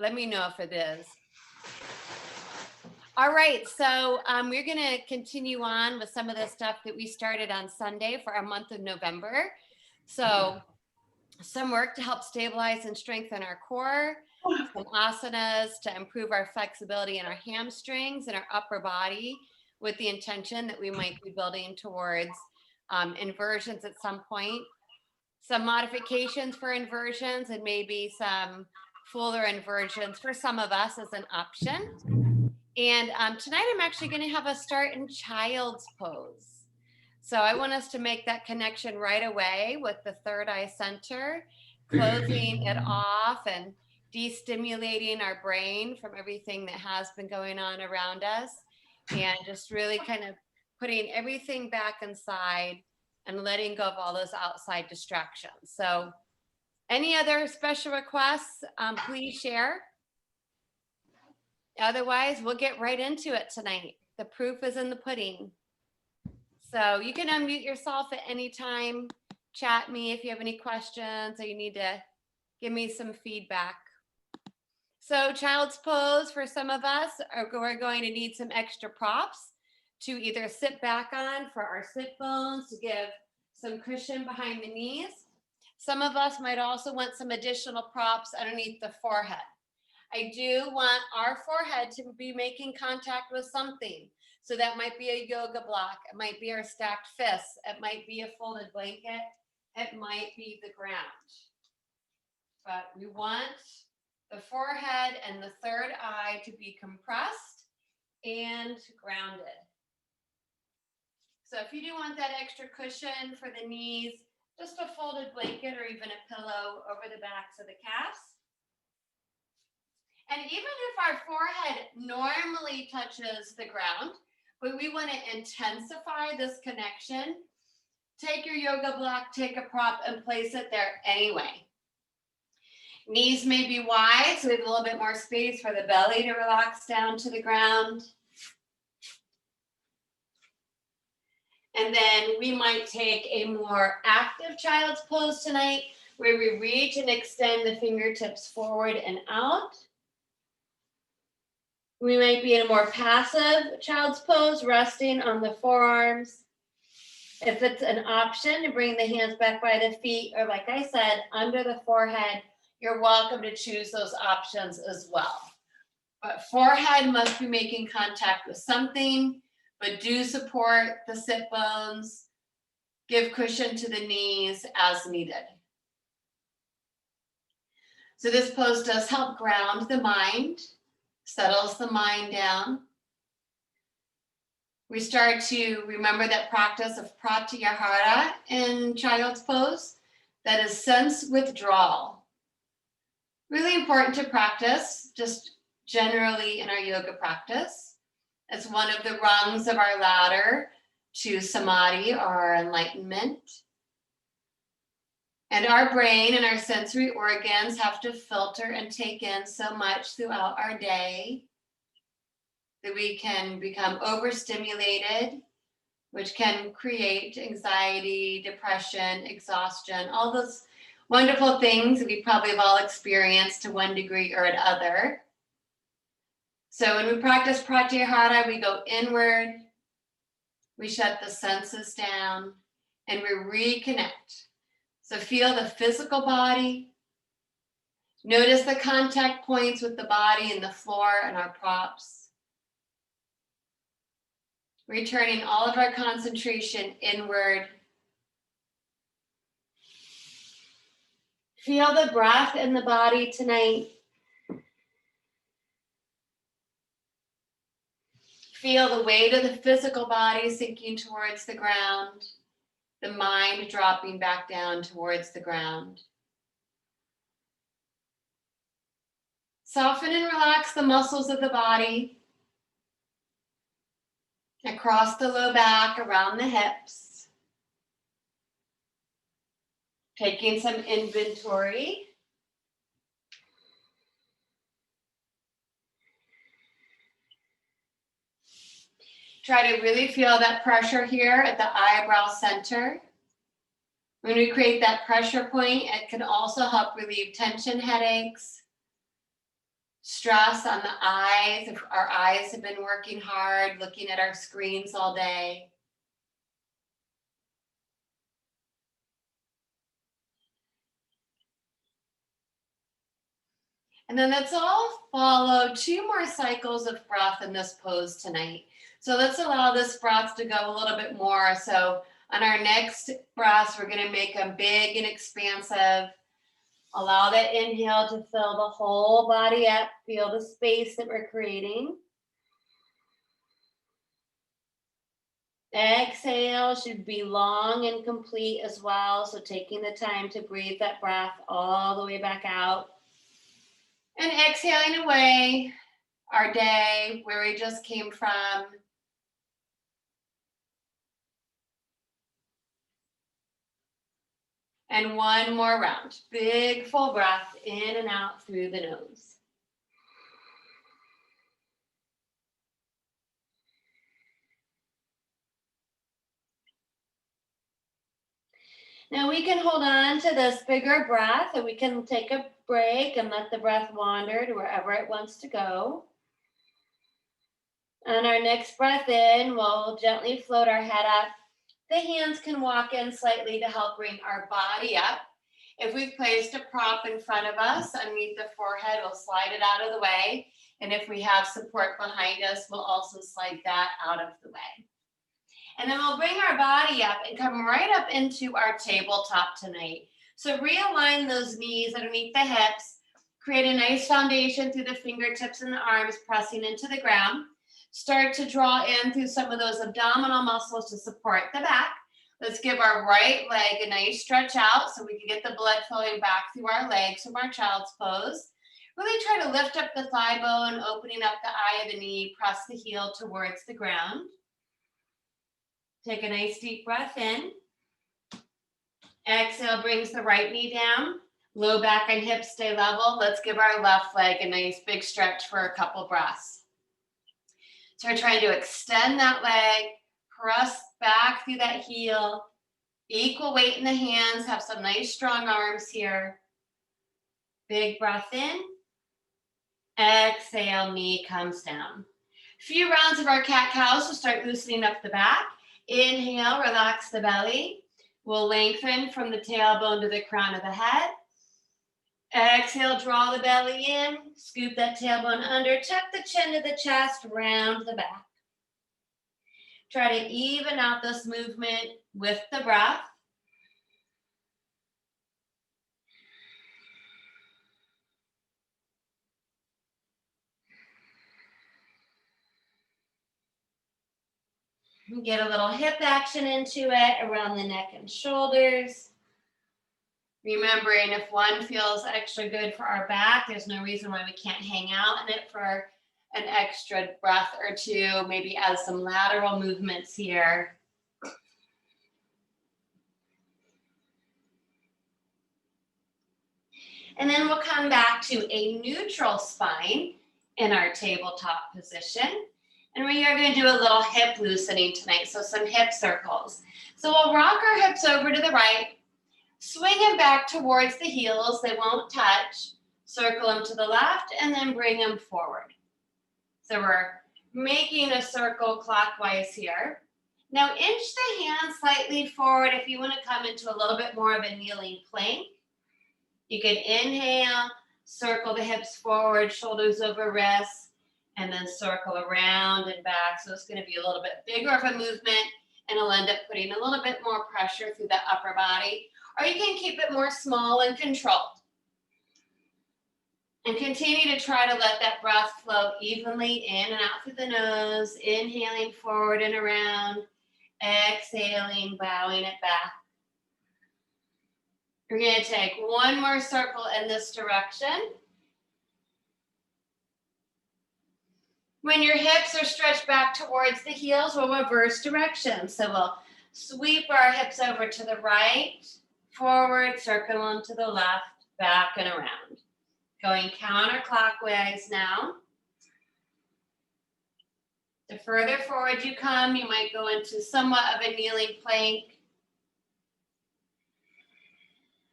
Let me know if it is. All right, so we're going to continue on with some of the stuff that we started on Sunday for our month of November. So some work to help stabilize and strengthen our core, some asanas to improve our flexibility in our hamstrings and our upper body, with the intention that we might be building towards inversions at some point. Some modifications for inversions and maybe some fuller inversions for some of us as an option. And tonight I'm actually going to have us start in child's pose. So I want us to make that connection right away with the third eye center, closing it off and destimulating our brain from everything that has been going on around us, and just really kind of putting everything back inside and letting go of all those outside distractions. So any other special requests, please share. Otherwise, we'll get right into it tonight. The proof is in the pudding. So you can unmute yourself at any time, chat me if you have any questions or you need to give me some feedback. So child's pose, for some of us, we're going to need some extra props to either sit back on for our sit bones to give some cushion behind the knees. Some of us might also want some additional props underneath the forehead. I do want our forehead to be making contact with something. So that might be a yoga block. It might be our stacked fists. It might be a folded blanket. It might be the ground. But we want the forehead and the third eye to be compressed and grounded. So if you do want that extra cushion for the knees, just a folded blanket or even a pillow over the backs of the calves. And even if our forehead normally touches the ground, but we want to intensify this connection, take your yoga block, take a prop, and place it there anyway. Knees may be wide, so we have a little bit more space for the belly to relax down to the ground. And then we might take a more active child's pose tonight, where we reach and extend the fingertips forward and out. We might be in a more passive child's pose, resting on the forearms. If it's an option to bring the hands back by the feet, or like I said, under the forehead, you're welcome to choose those options as well. But forehead must be making contact with something, but do support the sit bones. Give cushion to the knees as needed. So this pose does help ground the mind, settles the mind down. We start to remember that practice of pratyahara in child's pose, that is sense withdrawal. Really important to practice, just generally in our yoga practice. It's one of the rungs of our ladder to samadhi, or our enlightenment. And our brain and our sensory organs have to filter and take in so much throughout our day that we can become overstimulated, which can create anxiety, depression, exhaustion, all those wonderful things that we probably have all experienced to one degree or another. So when we practice pratyahara, we go inward, we shut the senses down, and we reconnect. So feel the physical body. Notice the contact points with the body and the floor and our props. Returning all of our concentration inward. Feel the breath in the body tonight. Feel the weight of the physical body sinking towards the ground, the mind dropping back down towards the ground. Soften and relax the muscles of the body across the low back, around the hips. Taking some inventory. Try to really feel that pressure here at the eyebrow center. When we create that pressure point, it can also help relieve tension, headaches. stress on the eyes. If our eyes have been working hard, looking at our screens all day. And then let's all follow 2 more cycles of breath in this pose tonight. So let's allow this breath to go a little bit more. So on our next breaths, we're going to make them big and expansive. Allow that inhale to fill the whole body up. Feel the space that we're creating. Exhale should be long and complete as well. So taking the time to breathe that breath all the way back out. And exhaling away our day, where we just came from. And one more round. Big full breath in and out through the nose. Now we can hold on to this bigger breath, and we can take a break and let the breath wander to wherever it wants to go. On our next breath in, we'll gently float our head up. The hands can walk in slightly to help bring our body up. If we've placed a prop in front of us underneath the forehead, we'll slide it out of the way. And if we have support behind us, we'll also slide that out of the way. And then we'll bring our body up and come right up into our tabletop tonight. So realign those knees underneath the hips. Create a nice foundation through the fingertips and the arms, pressing into the ground. Start to draw in through some of those abdominal muscles to support the back. Let's give our right leg a nice stretch out so we can get the blood flowing back through our legs from our child's pose. Really try to lift up the thigh bone, opening up the eye of the knee, press the heel towards the ground. Take a nice deep breath in. Exhale brings the right knee down. Low back and hips stay level. Let's give our left leg a nice big stretch for a couple breaths. So we're trying to extend that leg, press back through that heel, equal weight in the hands, have some nice strong arms here. Big breath in. Exhale, knee comes down. A few rounds of our cat-cow, so start loosening up the back. Inhale, relax the belly. We'll lengthen from the tailbone to the crown of the head. Exhale, draw the belly in, scoop that tailbone under, tuck the chin to the chest, round the back. Try to even out this movement with the breath. Get a little hip action into it around the neck and shoulders. Remembering if one feels extra good for our back, there's no reason why we can't hang out in it for an extra breath or two, maybe add some lateral movements here. And then we'll come back to a neutral spine in our tabletop position. And we are going to do a little hip loosening tonight, so some hip circles. So we'll rock our hips over to the right, swing them back towards the heels, they won't touch. Circle them to the left and then bring them forward. So we're making a circle clockwise here. Now inch the hands slightly forward if you want to come into a little bit more of a kneeling plank. You can inhale, circle the hips forward, shoulders over wrists, and then circle around and back. So it's going to be a little bit bigger of a movement, and it'll end up putting a little bit more pressure through the upper body. Or you can keep it more small and controlled. And continue to try to let that breath flow evenly in and out through the nose, inhaling forward and around, exhaling, bowing it back. We're going to take one more circle in this direction. When your hips are stretched back towards the heels, we'll reverse direction. So we'll sweep our hips over to the right, forward, circle them to the left, back and around. Going counterclockwise now. The further forward you come, you might go into somewhat of a kneeling plank.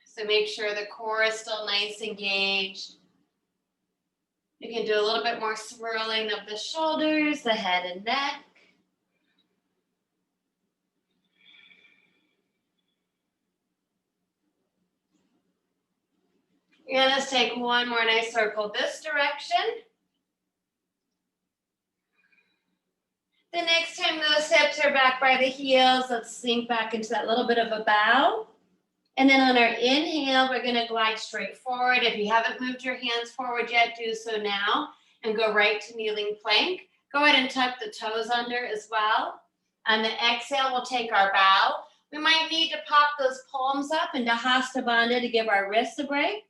So make sure the core is still nice and engaged. You can do a little bit more swirling of the shoulders, the head and neck. And let's take one more nice circle this direction. The next time those hips are back by the heels, let's sink back into that little bit of a bow. And then on our inhale, we're gonna glide straight forward. If you haven't moved your hands forward yet, do so now and go right to kneeling plank. Go ahead and tuck the toes under as well. On the exhale, we'll take our bow. We might need to pop those palms up into Hasta Bandha to give our wrists a break.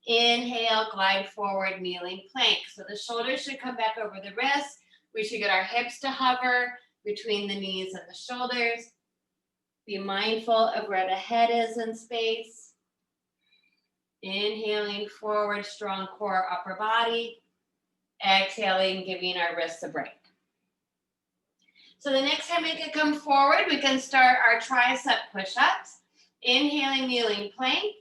Inhale, glide forward, kneeling plank. So the shoulders should come back over the wrists. We should get our hips to hover between the knees and the shoulders. Be mindful of where the head is in space. Inhaling forward, strong core, upper body. Exhaling, giving our wrists a break. So the next time we can come forward, we can start our tricep push-ups. Inhaling, kneeling plank.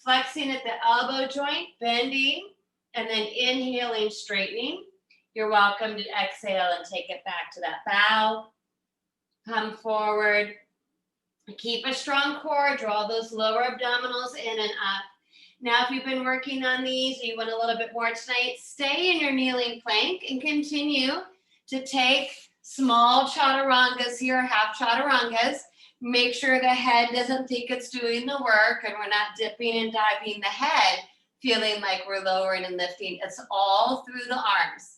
Flexing at the elbow joint, bending, and then inhaling, straightening. You're welcome to exhale and take it back to that bow. Come forward. Keep a strong core. Draw those lower abdominals in and up. Now, if you've been working on these or you want a little bit more tonight, stay in your kneeling plank and continue to take small chaturangas here, half chaturangas. Make sure the head doesn't think it's doing the work and we're not dipping and diving the head, feeling like we're lowering and lifting. It's all through the arms.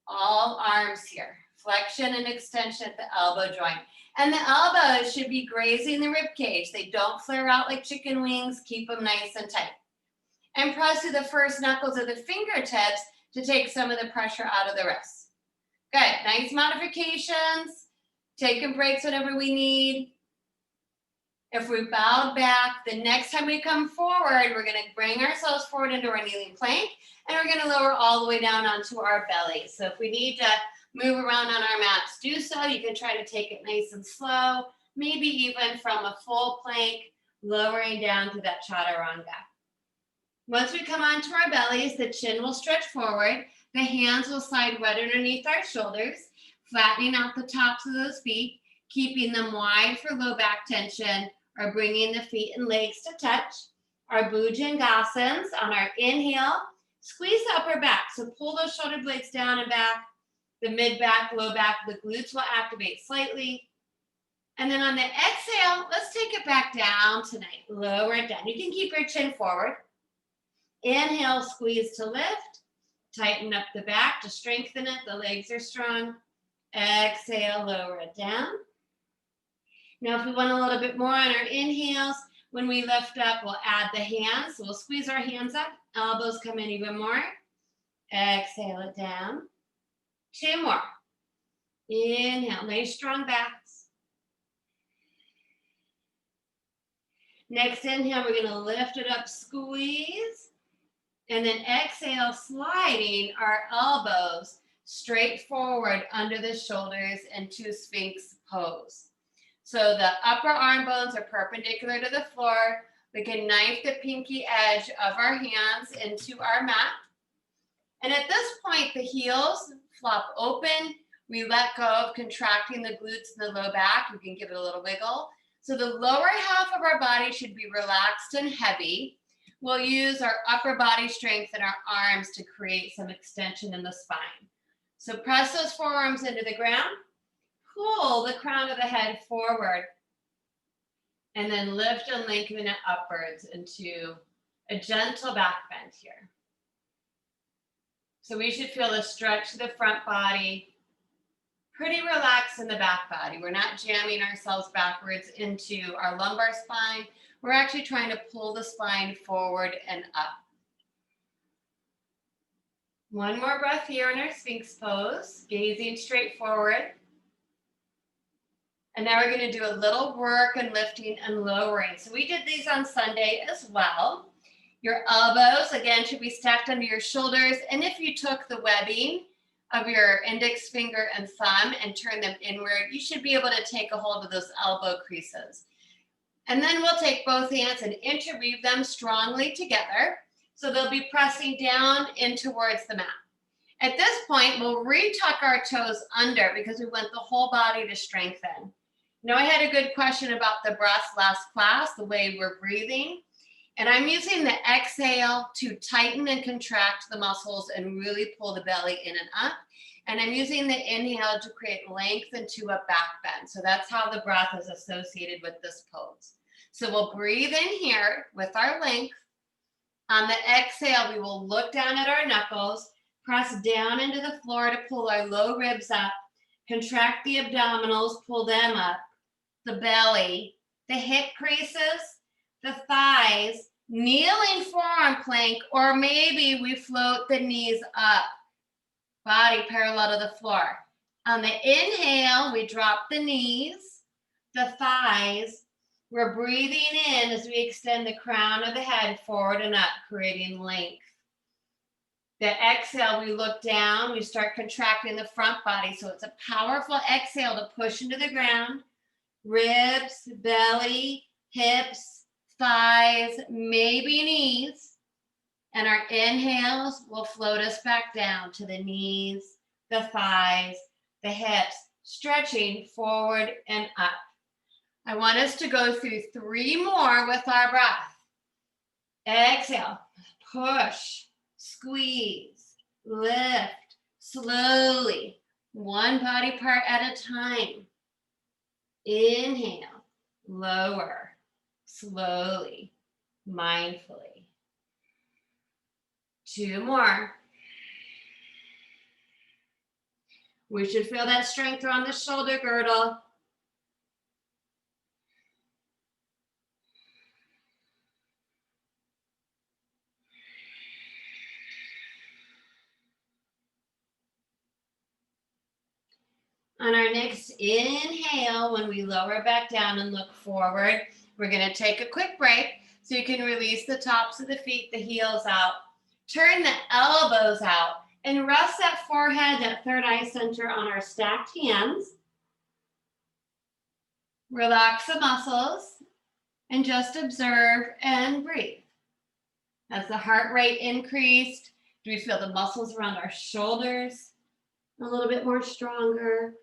All arms here. Flexion and extension at the elbow joint. And the elbows should be grazing the rib cage. They don't flare out like chicken wings. Keep them nice and tight. And press through the first knuckles of the fingertips to take some of the pressure out of the wrists. Good. Nice modifications. Taking breaks whenever we need. If we bowed back, the next time we come forward, we're going to bring ourselves forward into our kneeling plank, and we're going to lower all the way down onto our belly. So if we need to move around on our mats, do so. You can try to take it nice and slow, maybe even from a full plank, lowering down to that chaturanga. Once we come onto our bellies, the chin will stretch forward. The hands will slide right underneath our shoulders, flattening out the tops of those feet, keeping them wide for low back tension, or bringing the feet and legs to touch. Our bhujangasans on our inhale, squeeze the upper back. So pull those shoulder blades down and back, the mid back, low back, the glutes will activate slightly. And then on the exhale, let's take it back down tonight. Lower it down. You can keep your chin forward. Inhale, squeeze to lift. Tighten up the back to strengthen it. The legs are strong. Exhale, lower it down. Now, if we want a little bit more on our inhales, when we lift up, we'll add the hands. So we'll squeeze our hands up. Elbows come in even more. Exhale it down. 2 more. Inhale, nice strong backs. Next inhale, we're going to lift it up, squeeze. And then exhale, sliding our elbows straight forward under the shoulders into Sphinx pose. So the upper arm bones are perpendicular to the floor. We can knife the pinky edge of our hands into our mat. And at this point, the heels flop open. We let go of contracting the glutes and the low back. We can give it a little wiggle. So the lower half of our body should be relaxed and heavy. We'll use our upper body strength and our arms to create some extension in the spine. So press those forearms into the ground. Pull the crown of the head forward. And then lift and lengthen it upwards into a gentle back bend here. So we should feel the stretch of the front body. Pretty relaxed in the back body. We're not jamming ourselves backwards into our lumbar spine. We're actually trying to pull the spine forward and up. One more breath here in our Sphinx pose, gazing straight forward. And now we're going to do a little work and lifting and lowering. So we did these on Sunday as well. Your elbows, again, should be stacked under your shoulders. And if you took the webbing of your index finger and thumb and turn them inward, you should be able to take a hold of those elbow creases. And then we'll take both hands and interweave them strongly together. So they'll be pressing down in towards the mat. point, we'll retuck our toes under because we want the whole body to strengthen. Now, I had a good question about the breath last class, the way we're breathing. And I'm using the exhale to tighten and contract the muscles and really pull the belly in and up. And I'm using the inhale to create length into a back bend. So that's how the breath is associated with this pose. So we'll breathe in here with our length. On the exhale, we will look down at our knuckles, press down into the floor to pull our low ribs up, contract the abdominals, pull them up, the belly, the hip creases, the thighs, kneeling forearm plank, or maybe we float the knees up, body parallel to the floor. On the inhale, we drop the knees, the thighs. We're breathing in as we extend the crown of the head forward and up, creating length. The exhale, we look down, we start contracting the front body. So it's a powerful exhale to push into the ground. Ribs, belly, hips, thighs, maybe knees. And our inhales will float us back down to the knees, the thighs, the hips, stretching forward and up. I want us to go through 3 more with our breath. Exhale, push, squeeze, lift, slowly, one body part at a time. Inhale, lower, slowly, mindfully. 2 more. We should feel that strength around the shoulder girdle. On our next inhale, when we lower back down and look forward, we're going to take a quick break so you can release the tops of the feet, the heels out. Turn the elbows out and rest that forehead, that third eye center on our stacked hands. Relax the muscles and just observe and breathe. As the heart rate increased, do we feel the muscles around our shoulders a little bit more stronger?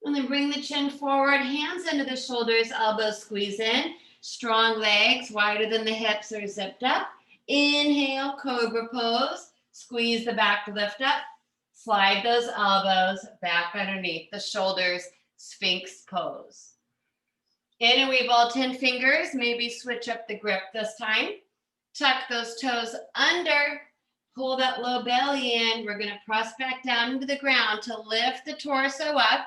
And then bring the chin forward, hands into the shoulders, elbows squeeze in. Strong legs, wider than the hips are zipped up. Inhale, cobra pose. Squeeze the back, lift up. Slide those elbows back underneath the shoulders, sphinx pose. Interweave all 10 fingers, maybe switch up the grip this time. Tuck those toes under. Pull that low belly in. We're going to press back down into the ground to lift the torso up.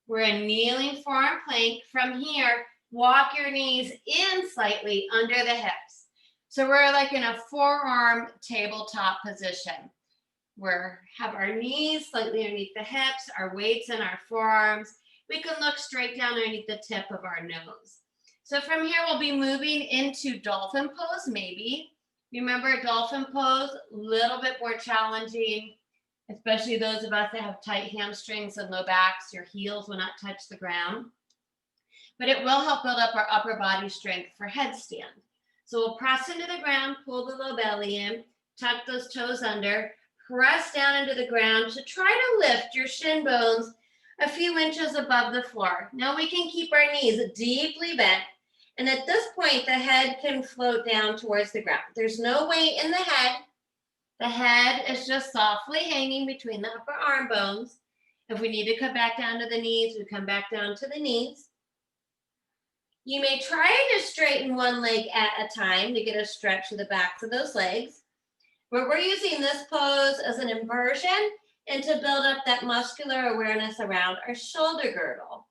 We're in kneeling forearm plank. From here, walk your knees in slightly under the hips. So we're like in a forearm tabletop position. We have our knees slightly underneath the hips, our weights in our forearms. We can look straight down underneath the tip of our nose. So from here, we'll be moving into dolphin pose, maybe. Remember, dolphin pose, a little bit more challenging, especially those of us that have tight hamstrings and low backs. Your heels will not touch the ground. But it will help build up our upper body strength for headstand. So we'll press into the ground, pull the low belly in, tuck those toes under, press down into the ground to try to lift your shin bones a few inches above the floor. Now we can keep our knees deeply bent. And at this point, the head can float down towards the ground. There's no weight in the head. The head is just softly hanging between the upper arm bones. If we need to come back down to the knees, we come back down to the knees. You may try to straighten one leg at a time to get a stretch to the backs of those legs. But we're using this pose as an inversion and to build up that muscular awareness around our shoulder girdle.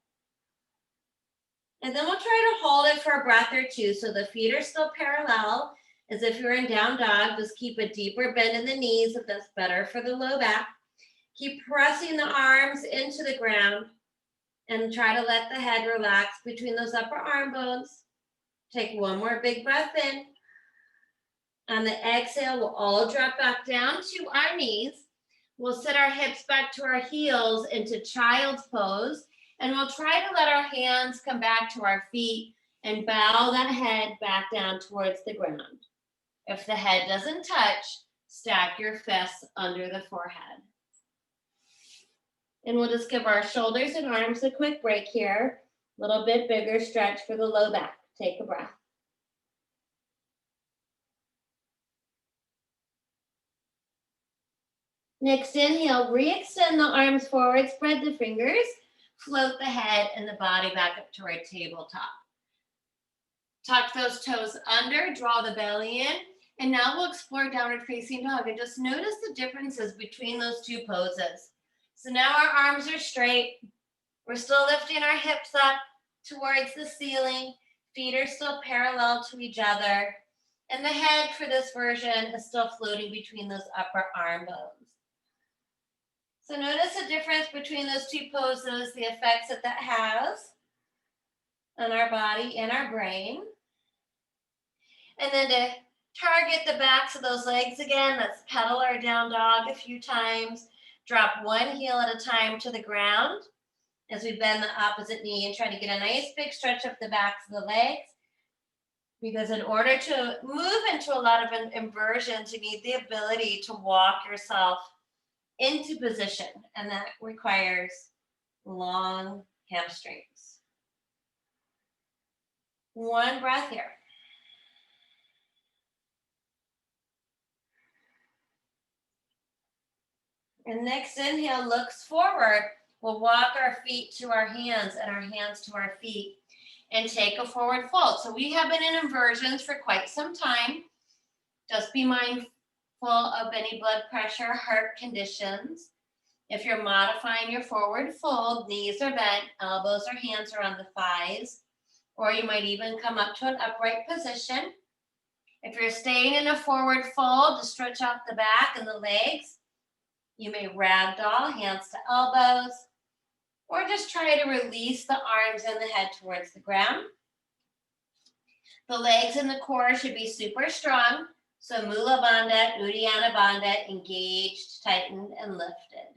And then we'll try to hold it for a breath or two so the feet are still parallel. As if you're in down dog, just keep a deeper bend in the knees if that's better for the low back. Keep pressing the arms into the ground and try to let the head relax between those upper arm bones. Take one more big breath in. On the exhale, we'll all drop back down to our knees. We'll sit our hips back to our heels into child's pose, and we'll try to let our hands come back to our feet And bow that head back down towards the ground. If the head doesn't touch, stack your fists under the forehead. And we'll just give our shoulders and arms a quick break here. A little bit bigger stretch for the low back. Take a breath. Next inhale, re-extend the arms forward, spread the fingers, float the head and the body back up to our tabletop. Tuck those toes under, draw the belly in, and now we'll explore downward facing dog and just notice the differences between those two poses. So now our arms are straight. We're still lifting our hips up towards the ceiling. Feet are still parallel to each other. And the head for this version is still floating between those upper arm bones. So notice the difference between those two poses, the effects that has on our body and our brain. And then to target the backs of those legs again, let's pedal our down dog a few times. Drop one heel at a time to the ground as we bend the opposite knee and try to get a nice big stretch up the backs of the legs. Because in order to move into a lot of inversions, you need the ability to walk yourself into position, and that requires long hamstrings. One breath here. And next inhale looks forward. We'll walk our feet to our hands and our hands to our feet and take a forward fold. So we have been in inversions for quite some time. Just be mindful of any blood pressure, heart conditions. If you're modifying your forward fold, knees are bent, elbows or hands are on the thighs, or you might even come up to an upright position. If you're staying in a forward fold to stretch out the back and the legs, you may ragdoll, hands to elbows, or just try to release the arms and the head towards the ground. The legs and the core should be super strong. So Mula Bandha, Uddiyana Bandha, engaged, tightened, and lifted.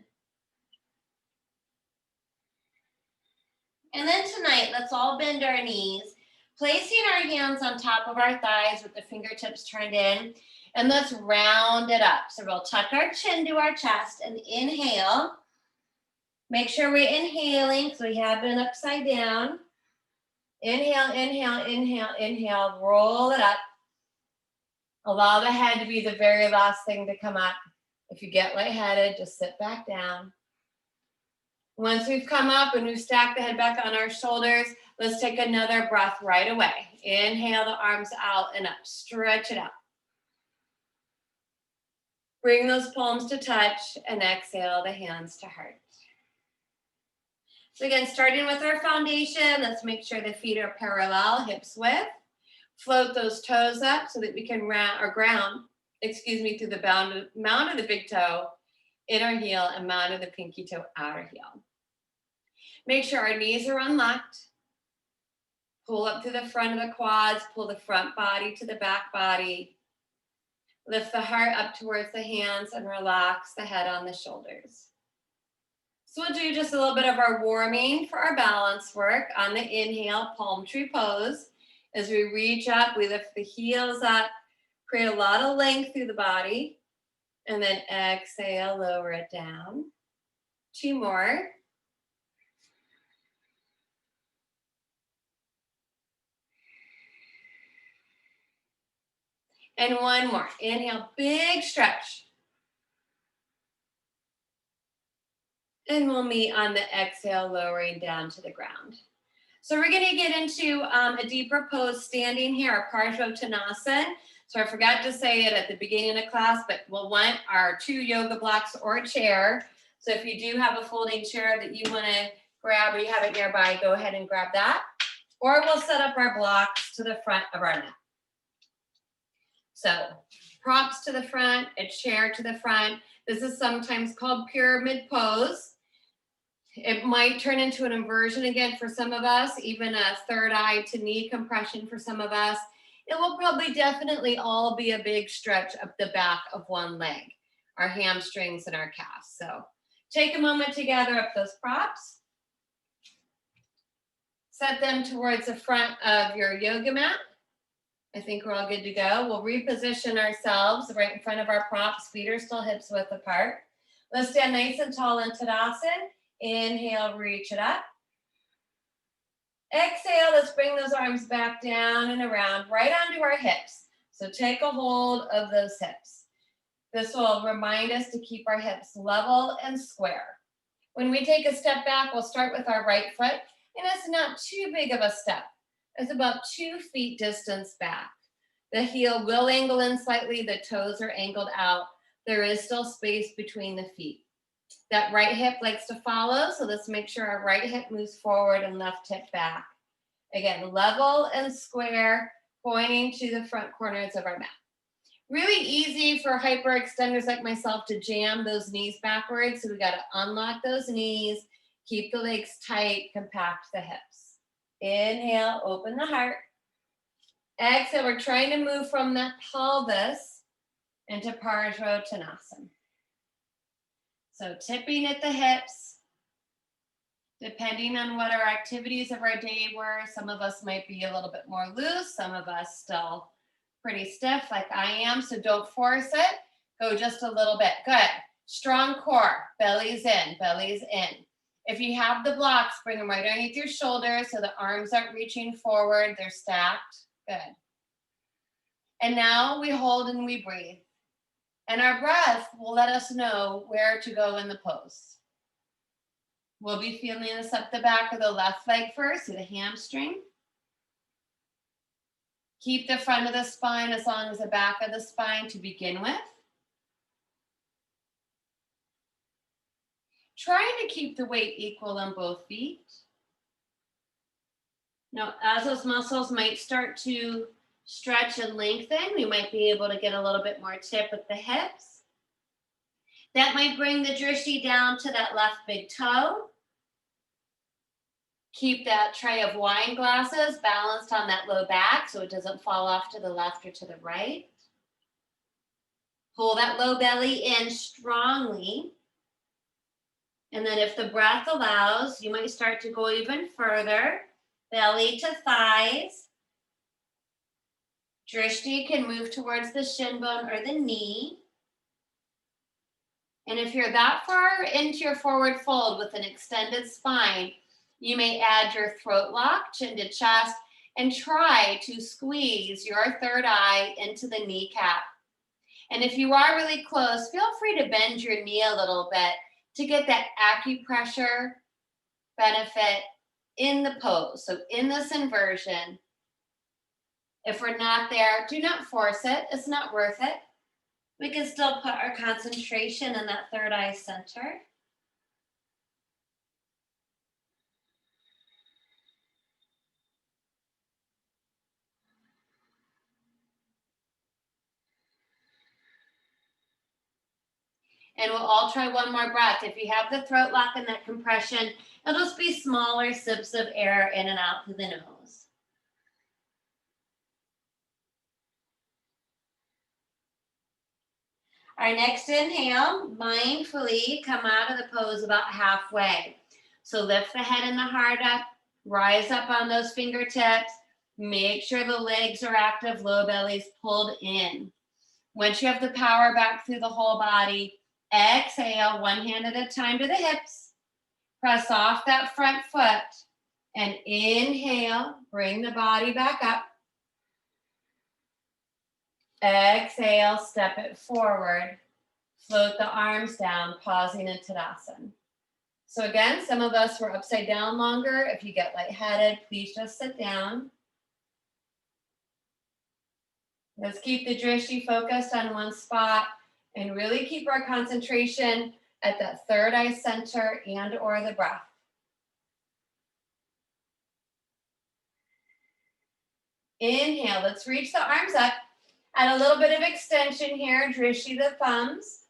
And then tonight, let's all bend our knees, placing our hands on top of our thighs with the fingertips turned in, and let's round it up. So we'll tuck our chin to our chest and inhale. Make sure we're inhaling because we have been upside down. Inhale, inhale, inhale, inhale, roll it up. Allow the head to be the very last thing to come up. If you get lightheaded, just sit back down. Once we've come up and we've stacked the head back on our shoulders, let's take another breath right away. Inhale the arms out and up, stretch it out. Bring those palms to touch and exhale the hands to heart. So again, starting with our foundation, let's make sure the feet are parallel, hips width. Float those toes up so that we can ground through the mound of the big toe, inner heel, and mound of the pinky toe, outer heel. Make sure our knees are unlocked. Pull up to the front of the quads, pull the front body to the back body. Lift the heart up towards the hands and relax the head on the shoulders. So we'll do just a little bit of our warming for our balance work. On the inhale, palm tree pose. As we reach up, we lift the heels up, create a lot of length through the body, and then exhale, lower it down. 2 more. And 1 more. Inhale, big stretch. And we'll meet on the exhale, lowering down to the ground. So we're going to get into a deeper pose standing here, our Parsvottanasana. So I forgot to say it at the beginning of class, but we'll want our 2 yoga blocks or a chair. So if you do have a folding chair that you want to grab or you have it nearby, go ahead and grab that. Or we'll set up our blocks to the front of our mat. So props to the front, a chair to the front. This is sometimes called pyramid pose. It might turn into an inversion again for some of us, even a third eye to knee compression for some of us. It will probably definitely all be a big stretch up the back of one leg, our hamstrings and our calves. So take a moment to gather up those props. Set them towards the front of your yoga mat. I think we're all good to go. We'll reposition ourselves right in front of our props. Feet are still hips width apart. Let's stand nice and tall in Tadasana. Inhale, reach it up. Exhale, let's bring those arms back down and around, right onto our hips. So take a hold of those hips. This will remind us to keep our hips level and square. When we take a step back, we'll start with our right foot, and it's not too big of a step. It's about 2 feet distance back. The heel will angle in slightly, the toes are angled out. There is still space between the feet. That right hip likes to follow, so let's make sure our right hip moves forward and left hip back. Again, level and square, pointing to the front corners of our mat. Really easy for hyperextenders like myself to jam those knees backwards, so we got to unlock those knees, keep the legs tight, compact the hips. Inhale, open the heart. Exhale, we're trying to move from that pelvis into Parsvottanasana. So tipping at the hips, depending on what our activities of our day were. Some of us might be a little bit more loose, some of us still pretty stiff like I am, so don't force it. Go just a little bit. Good. Strong core, belly's in, belly's in. If you have the blocks, bring them right underneath your shoulders so the arms aren't reaching forward, they're stacked. Good. And now we hold and we breathe. And our breath will let us know where to go in the pose. We'll be feeling this up the back of the left leg first, to the hamstring. Keep the front of the spine as long as the back of the spine to begin with. Trying to keep the weight equal on both feet. Now, as those muscles might start to stretch and lengthen, we might be able to get a little bit more tip with the hips. That might bring the drishti down to that left big toe. Keep that tray of wine glasses balanced on that low back so it doesn't fall off to the left or to the right. Pull that low belly in strongly. And then if the breath allows, you might start to go even further. Belly to thighs. Drishti can move towards the shin bone or the knee. And if you're that far into your forward fold with an extended spine, you may add your throat lock, chin to chest, and try to squeeze your third eye into the kneecap. And if you are really close, feel free to bend your knee a little bit to get that acupressure benefit in the pose. So in this inversion, if we're not there, do not force it. It's not worth it. We can still put our concentration in that third eye center. And we'll all try one more breath. If you have the throat lock and that compression, it'll just be smaller sips of air in and out through the nose. Our next inhale, mindfully come out of the pose about halfway. So lift the head and the heart up, rise up on those fingertips, make sure the legs are active, low belly's pulled in. Once you have the power back through the whole body, exhale, one hand at a time to the hips. Press off that front foot and inhale, bring the body back up. Exhale, step it forward. Float the arms down, pausing in Tadasana. So again, some of us were upside down longer. If you get lightheaded, please just sit down. Let's keep the drishti focused on one spot and really keep our concentration at that third eye center and or the breath. Inhale, let's reach the arms up. Add a little bit of extension here, drishti the thumbs.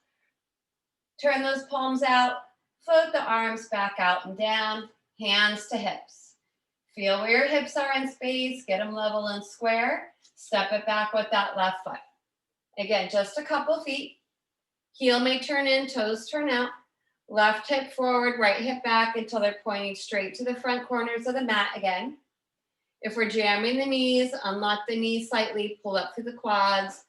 Turn those palms out, float the arms back out and down, hands to hips. Feel where your hips are in space, get them level and square. Step it back with that left foot. Again, just a couple feet. Heel may turn in, toes turn out. Left hip forward, right hip back until they're pointing straight to the front corners of the mat again. If we're jamming the knees, unlock the knees slightly, pull up through the quads,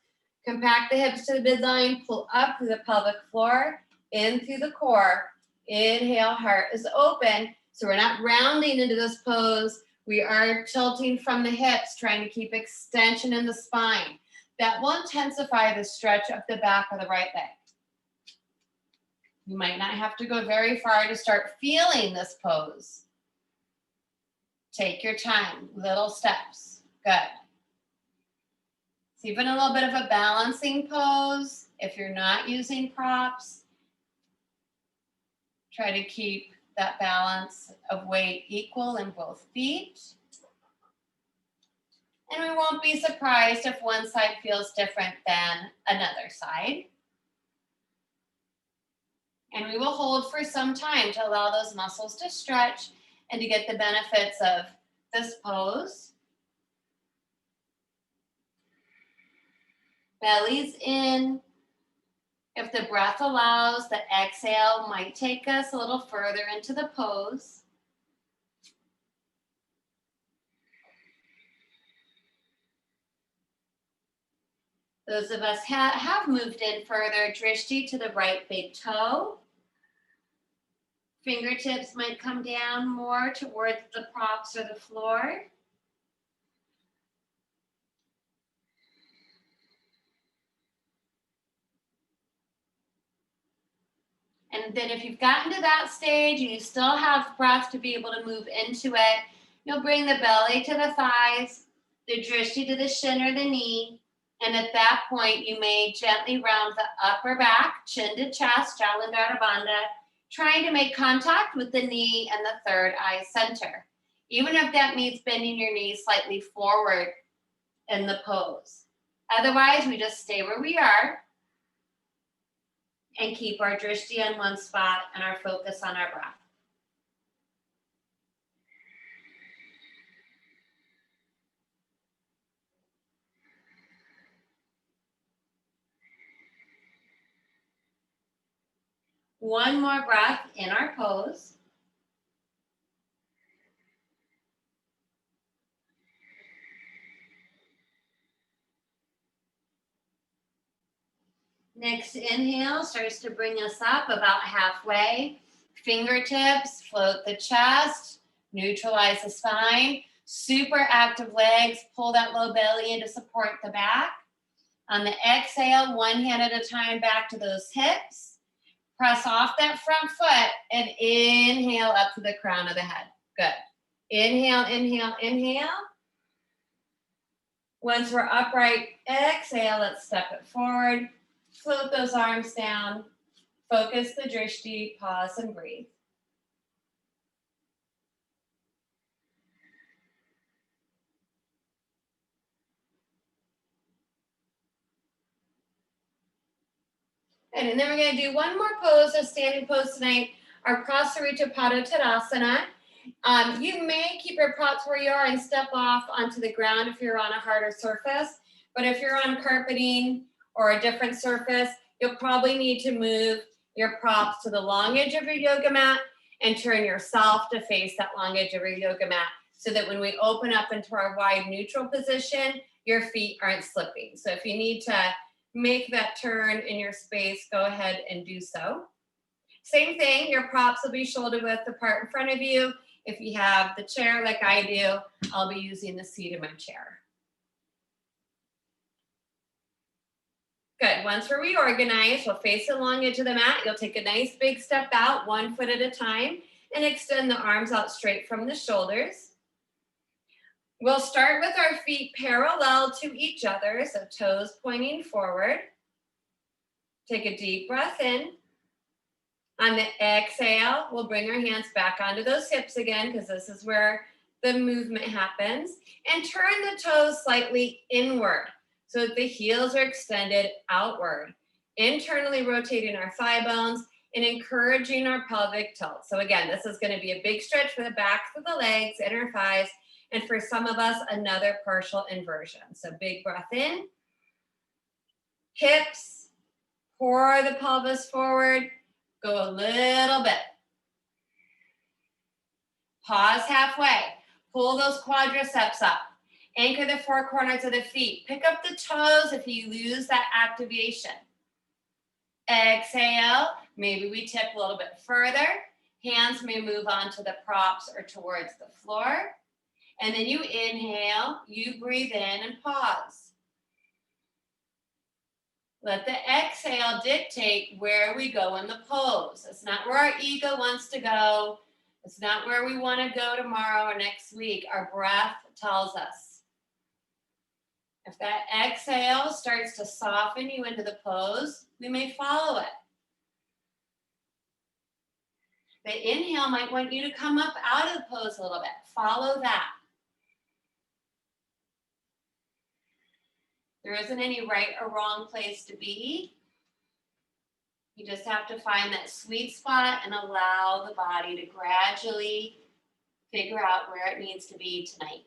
compact the hips to the midline, pull up through the pelvic floor, in through the core. Inhale, heart is open. So we're not rounding into this pose. We are tilting from the hips, trying to keep extension in the spine. That will intensify the stretch of the back of the right leg. You might not have to go very far to start feeling this pose. Take your time, little steps. Good. It's even a little bit of a balancing pose. If you're not using props, try to keep that balance of weight equal in both feet. And we won't be surprised if one side feels different than another side. And we will hold for some time to allow those muscles to stretch and to get the benefits of this pose. Belly's in. If the breath allows, the exhale might take us a little further into the pose. Those of us have moved in further, drishti to the right big toe. Fingertips might come down more towards the props or the floor. And then if you've gotten to that stage and you still have breath to be able to move into it, you'll bring the belly to the thighs, the drishti to the shin or the knee. And at that point, you may gently round the upper back, chin to chest, Jalandhara Bandha, trying to make contact with the knee and the third eye center. Even if that means bending your knees slightly forward in the pose. Otherwise, we just stay where we are and keep our drishti on one spot and our focus on our breath. One more breath in our pose. Next inhale starts to bring us up about halfway. Fingertips, float the chest, neutralize the spine. Super active legs, pull that low belly in to support the back. On the exhale, one hand at a time back to those hips. Press off that front foot and inhale up to the crown of the head. Good. Inhale, inhale, inhale. Once we're upright, exhale, let's step it forward. Float those arms down. Focus the drishti, pause and breathe. And then we're going to do one more pose, a standing pose tonight, our Prasarita Padottanasana. You may keep your props where you are and step off onto the ground if you're on a harder surface. But if you're on carpeting or a different surface, you'll probably need to move your props to the long edge of your yoga mat and turn yourself to face that long edge of your yoga mat so that when we open up into our wide neutral position, your feet aren't slipping. So if you need to make that turn in your space, go ahead and do so. Same thing, your props will be shoulder width apart in front of you. If you have the chair like I do, I'll be using the seat of my chair. Good, once we're reorganized, we'll face the long edge of the mat. You'll take a nice big step out, 1 foot at a time, and extend the arms out straight from the shoulders. We'll start with our feet parallel to each other, so toes pointing forward. Take a deep breath in. On the exhale, we'll bring our hands back onto those hips again because this is where the movement happens. And turn the toes slightly inward so that the heels are extended outward. Internally rotating our thigh bones and encouraging our pelvic tilt. So again, this is going to be a big stretch for the backs of the legs, inner thighs, and for some of us, another partial inversion. So big breath in. Hips, pour the pelvis forward. Go a little bit. Pause halfway. Pull those quadriceps up. Anchor the four corners of the feet. Pick up the toes if you lose that activation. Exhale. Maybe we tip a little bit further. Hands may move on to the props or towards the floor. And then you inhale, you breathe in and pause. Let the exhale dictate where we go in the pose. It's not where our ego wants to go. It's not where we want to go tomorrow or next week. Our breath tells us. If that exhale starts to soften you into the pose, we may follow it. The inhale might want you to come up out of the pose a little bit. Follow that. There isn't any right or wrong place to be. You just have to find that sweet spot and allow the body to gradually figure out where it needs to be tonight.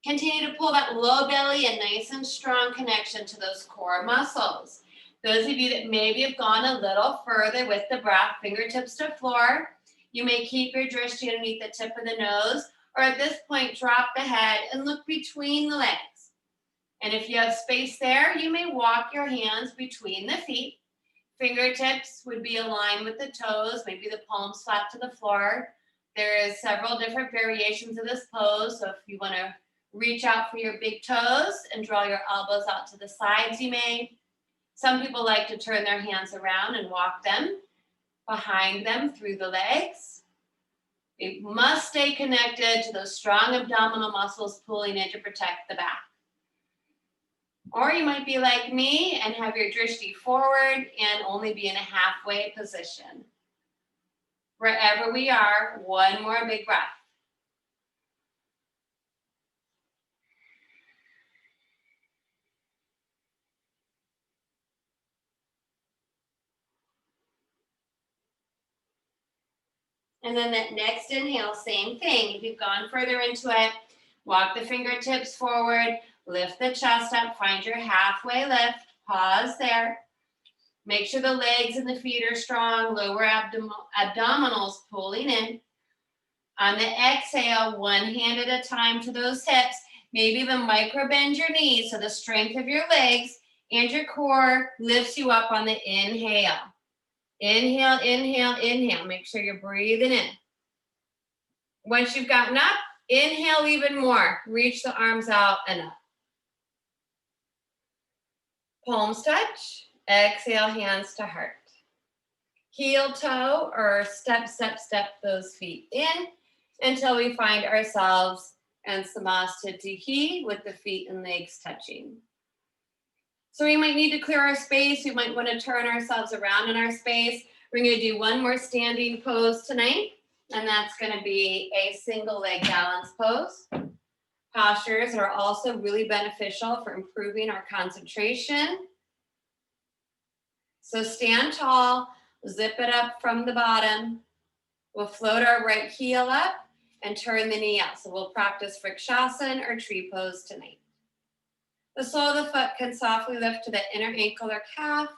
Continue to pull that low belly and nice and strong connection to those core muscles. Those of you that maybe have gone a little further with the breath, fingertips to floor, you may keep your drishti underneath the tip of the nose, or at this point, drop the head and look between the legs. And if you have space there, you may walk your hands between the feet. Fingertips would be aligned with the toes, maybe the palms flat to the floor. There is several different variations of this pose, so if you want to reach out for your big toes and draw your elbows out to the sides, you may. Some people like to turn their hands around and walk them behind them through the legs. You must stay connected to those strong abdominal muscles pulling in to protect the back. Or you might be like me and have your drishti forward and only be in a halfway position. Wherever we are, one more big breath. And then that next inhale, same thing. If you've gone further into it, walk the fingertips forward, lift the chest up, find your halfway lift, pause there. Make sure the legs and the feet are strong, lower abdominals pulling in. On the exhale, one hand at a time to those hips. Maybe even micro bend your knees so the strength of your legs and your core lifts you up on the inhale. Inhale, inhale, inhale. Make sure you're breathing in. Once you've gotten up, inhale even more. Reach the arms out and up. Palms touch. Exhale, hands to heart. Heel toe or step, step, step those feet in until we find ourselves in Samasthiti with the feet and legs touching. So we might need to clear our space. We might want to turn ourselves around in our space. We're going to do one more standing pose tonight, and that's going to be a single leg balance pose. Postures are also really beneficial for improving our concentration. So stand tall, zip it up from the bottom. We'll float our right heel up and turn the knee out. So we'll practice Vrikshasana or tree pose tonight. The sole of the foot can softly lift to the inner ankle or calf.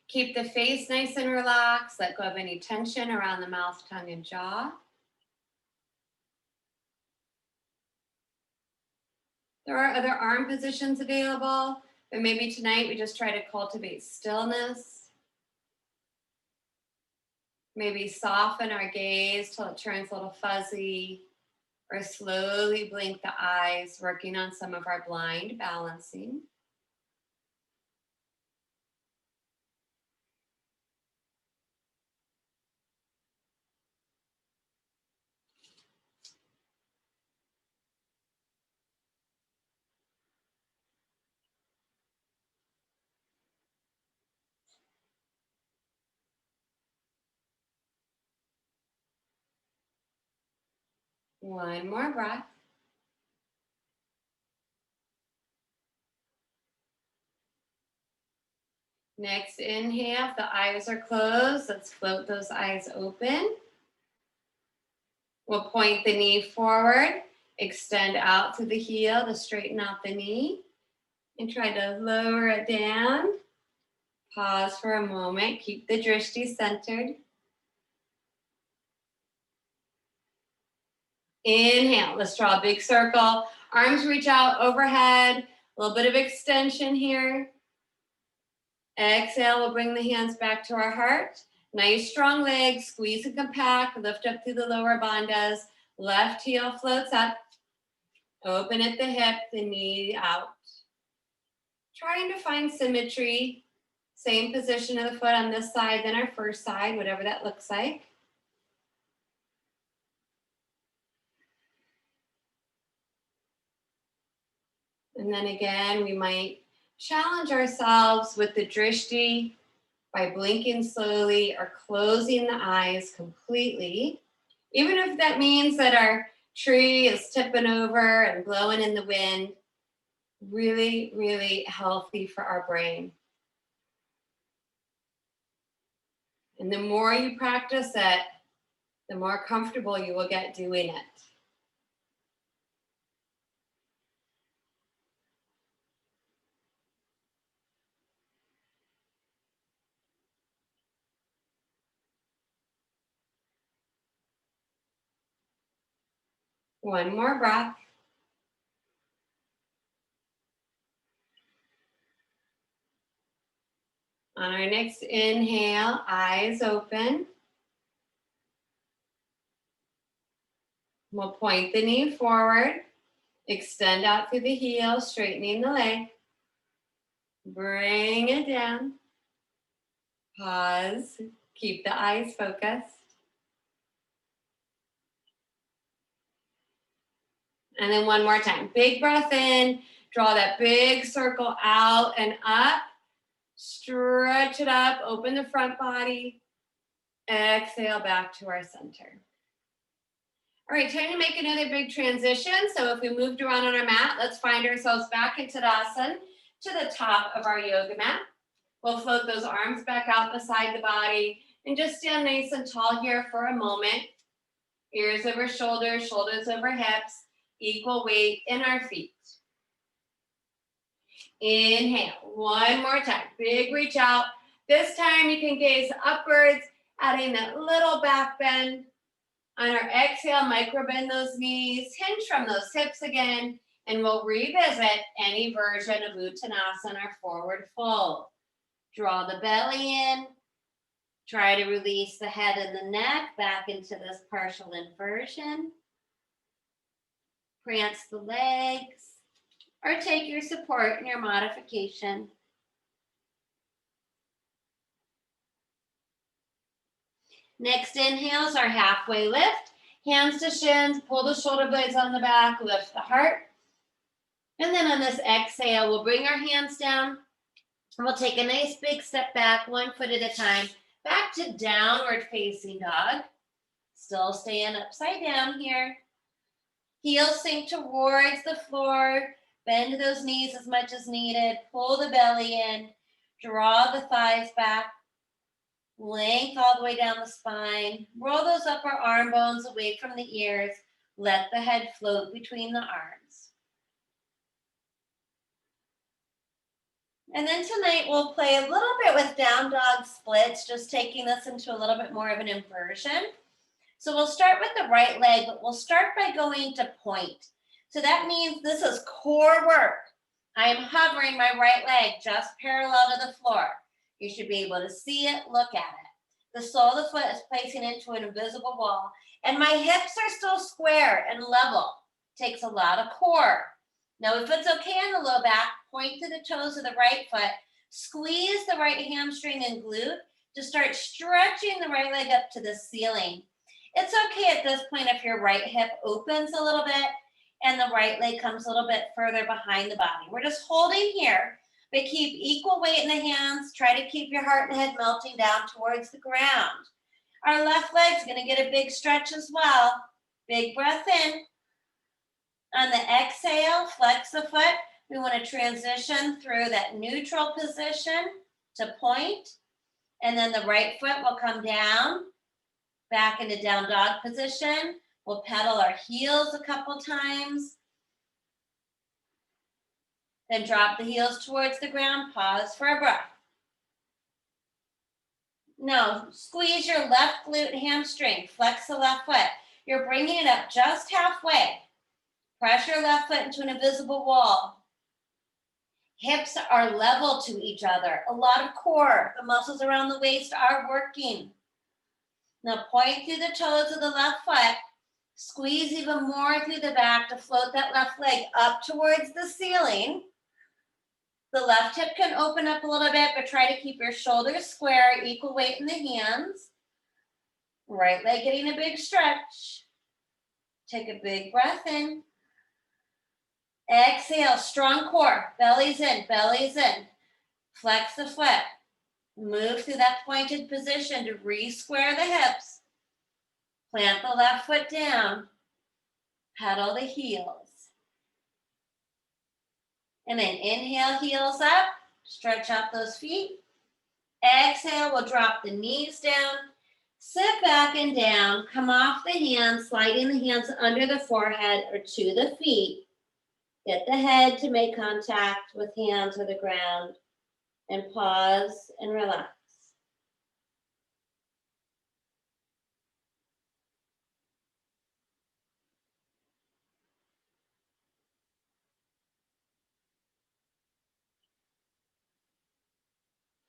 Keep the face nice and relaxed. Let go of any tension around the mouth, tongue, and jaw. There are other arm positions available, but maybe tonight we just try to cultivate stillness. Maybe soften our gaze till it turns a little fuzzy, or slowly blink the eyes, working on some of our blind balancing. One more breath. Next inhale, if the eyes are closed, let's float those eyes open. We'll point the knee forward Extend out through the heel to straighten out the knee. And try to lower it down. Pause for a moment. Keep the drishti centered. Inhale. Let's draw a big circle. Arms reach out overhead. A little bit of extension here. Exhale. We'll bring the hands back to our heart. Nice strong legs. Squeeze and compact. Lift up through the lower bandhas. Left heel floats up. Open at the hip. The knee out. Trying to find symmetry. Same position of the foot on this side than our first side, whatever that looks like. And then again, we might challenge ourselves with the drishti by blinking slowly or closing the eyes completely. Even if that means that our tree is tipping over and blowing in the wind, really, really healthy for our brain. And the more you practice it, the more comfortable you will get doing it. One more breath. On our next inhale, eyes open. We'll point the knee forward. Extend out through the heel, straightening the leg. Bring it down. Pause. Keep the eyes focused. And then one more time. Big breath in. Draw that big circle out and up. Stretch it up. Open the front body. Exhale back to our center. All right, time to make another big transition. So if we moved around on our mat, let's find ourselves back in Tadasana to the top of our yoga mat. We'll float those arms back out beside the body and just stand nice and tall here for a moment. Ears over shoulders, shoulders over hips, equal weight in our feet. Inhale, one more time, big reach out. This time you can gaze upwards, adding that little back bend. On our exhale, micro bend those knees, hinge from those hips again, and we'll revisit any version of Uttanasana or forward fold. Draw the belly in. Try to release the head and the neck back into this partial inversion. Prance the legs, or take your support in your modification. Next inhale is our halfway lift. Hands to shins, pull the shoulder blades on the back, lift the heart. And then on this exhale, we'll bring our hands down. And we'll take a nice big step back, 1 foot at a time, back to downward facing dog. Still staying upside down here. Heels sink towards the floor. Bend those knees as much as needed. Pull the belly in. Draw the thighs back. Length all the way down the spine. Roll those upper arm bones away from the ears. Let the head float between the arms. And then tonight we'll play a little bit with down dog splits, just taking this into a little bit more of an inversion. So we'll start with the right leg, but we'll start by going to point. So that means this is core work. I am hovering my right leg just parallel to the floor. You should be able to see it, look at it. The sole of the foot is placing into an invisible wall, and my hips are still square and level. Takes a lot of core. Now, if it's okay on the low back, point to the toes of the right foot, squeeze the right hamstring and glute to start stretching the right leg up to the ceiling. It's okay at this point if your right hip opens a little bit and the right leg comes a little bit further behind the body. We're just holding here, but keep equal weight in the hands. Try to keep your heart and head melting down towards the ground. Our left leg's gonna get a big stretch as well. Big breath in. On the exhale, flex the foot. We want to transition through that neutral position to point. And then the right foot will come down, back into down dog position. We'll pedal our heels a couple times. Then drop the heels towards the ground. Pause for a breath. Now, squeeze your left glute hamstring. Flex the left foot. You're bringing it up just halfway. Press your left foot into an invisible wall. Hips are level to each other. A lot of core. The muscles around the waist are working. Now point through the toes of the left foot. Squeeze even more through the back to float that left leg up towards the ceiling. The left hip can open up a little bit, but try to keep your shoulders square, equal weight in the hands. Right leg getting a big stretch. Take a big breath in. Exhale, strong core. Belly's in, belly's in. Flex the foot. Move through that pointed position to re-square the hips. Plant the left foot down. Pedal the heels. And then inhale, heels up. Stretch out those feet. Exhale, we'll drop the knees down. Sit back and down. Come off the hands, sliding the hands under the forehead or to the feet. Get the head to make contact with hands or the ground. And pause and relax.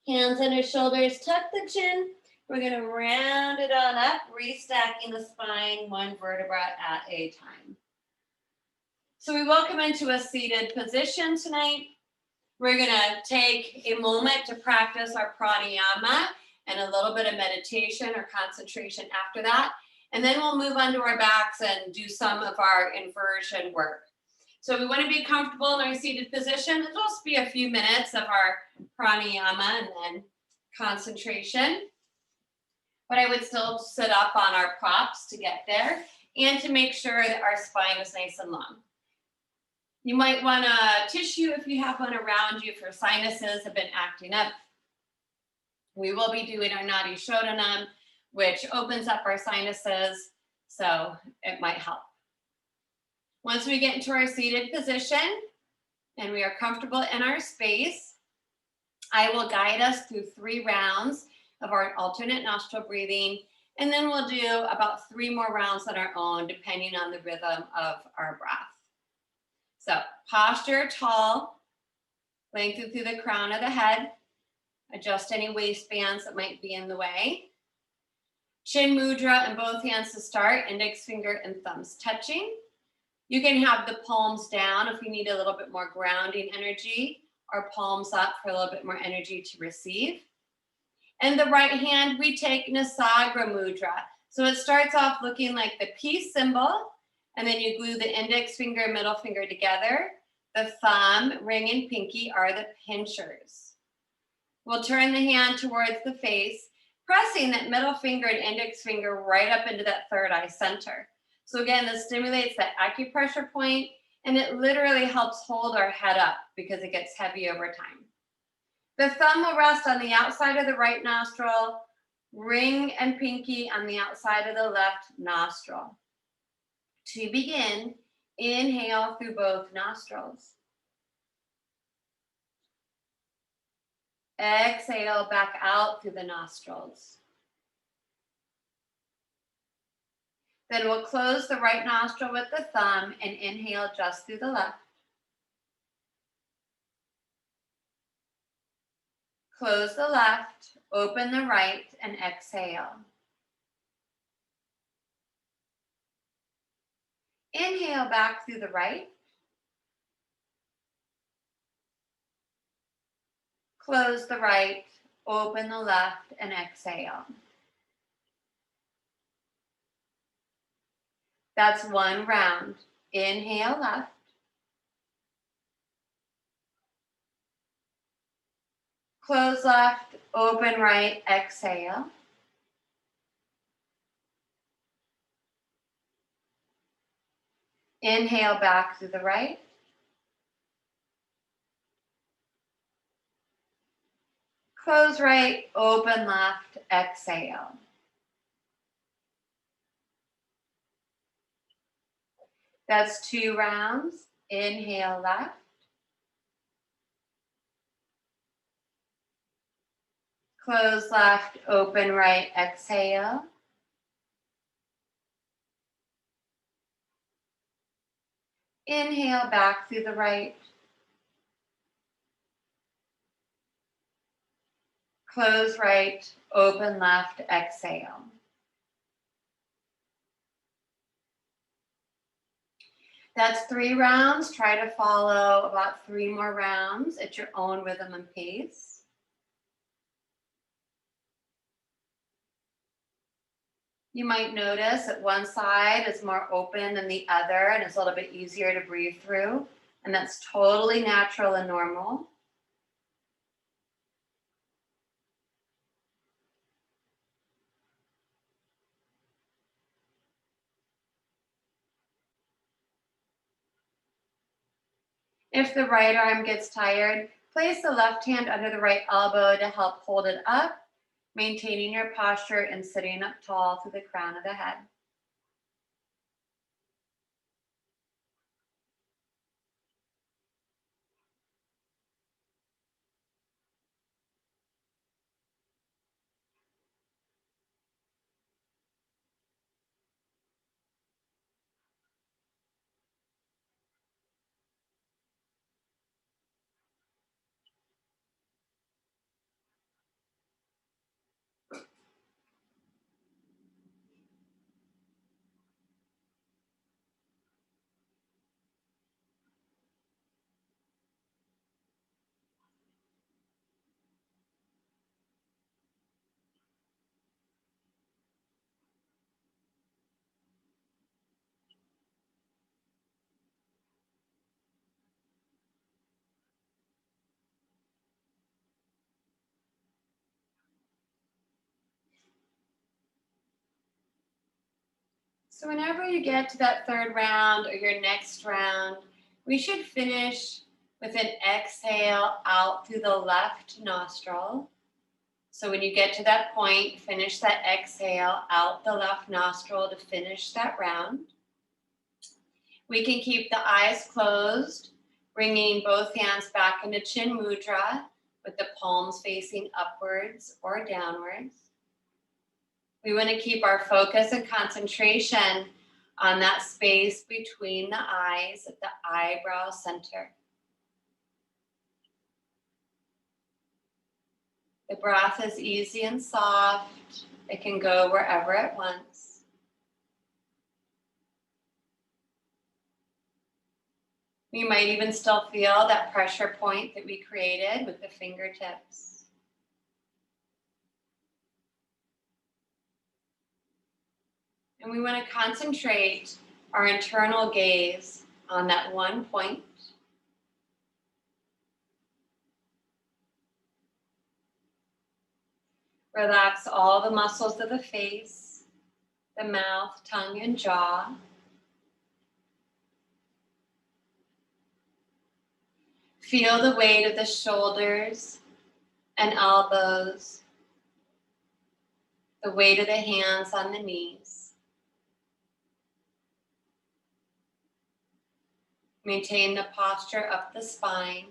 Hands under shoulders, tuck the chin. We're going to round it on up, restacking the spine one vertebra at a time. So we will come into a seated position tonight. We're going to take a moment to practice our pranayama and a little bit of meditation or concentration after that. And then we'll move onto our backs and do some of our inversion work. So we want to be comfortable in our seated position. It'll just be a few minutes of our pranayama and then concentration. But I would still sit up on our props to get there and to make sure that our spine is nice and long. You might want a tissue if you have one around you if your sinuses have been acting up. We will be doing our Nadi Shodhanam, which opens up our sinuses, so it might help. Once we get into our seated position and we are comfortable in our space, I will guide us through 3 rounds of our alternate nostril breathing, and then we'll do about 3 more rounds on our own, depending on the rhythm of our breath. So posture tall, lengthen through the crown of the head, adjust any waistbands that might be in the way. Chin mudra in both hands to start, index finger and thumbs touching. You can have the palms down if you need a little bit more grounding energy, or palms up for a little bit more energy to receive. And the right hand, we take Nasagra mudra. So it starts off looking like the peace symbol, and then you glue the index finger and middle finger together. The thumb, ring, and pinky are the pinchers. We'll turn the hand towards the face, pressing that middle finger and index finger right up into that third eye center. So again, this stimulates that acupressure point, and it literally helps hold our head up because it gets heavy over time. The thumb will rest on the outside of the right nostril, ring and pinky on the outside of the left nostril. To begin, inhale through both nostrils. Exhale back out through the nostrils. Then we'll close the right nostril with the thumb and inhale just through the left. Close the left, open the right, and exhale. Inhale back through the right. Close the right, open the left, and exhale. That's 1 round. Inhale left. Close left, open right, exhale. Inhale back through the right. Close right, open left, exhale. That's 2 rounds. Inhale left. Close left, open right, exhale. Inhale back through the right. Close right, open left, exhale. That's 3 rounds. Try to follow about 3 more rounds at your own rhythm and pace. You might notice that one side is more open than the other and it's a little bit easier to breathe through. And that's totally natural and normal. If the right arm gets tired, place the left hand under the right elbow to help hold it up, maintaining your posture and sitting up tall through the crown of the head. So whenever you get to that third round or your next round, we should finish with an exhale out through the left nostril. So when you get to that point, finish that exhale out the left nostril to finish that round. We can keep the eyes closed, bringing both hands back into chin mudra with the palms facing upwards or downwards. We want to keep our focus and concentration on that space between the eyes at the eyebrow center. The breath is easy and soft. It can go wherever it wants. We might even still feel that pressure point that we created with the fingertips. And we want to concentrate our internal gaze on that one point. Relax all the muscles of the face, the mouth, tongue, and jaw. Feel the weight of the shoulders and elbows, the weight of the hands on the knees. Maintain the posture up the spine,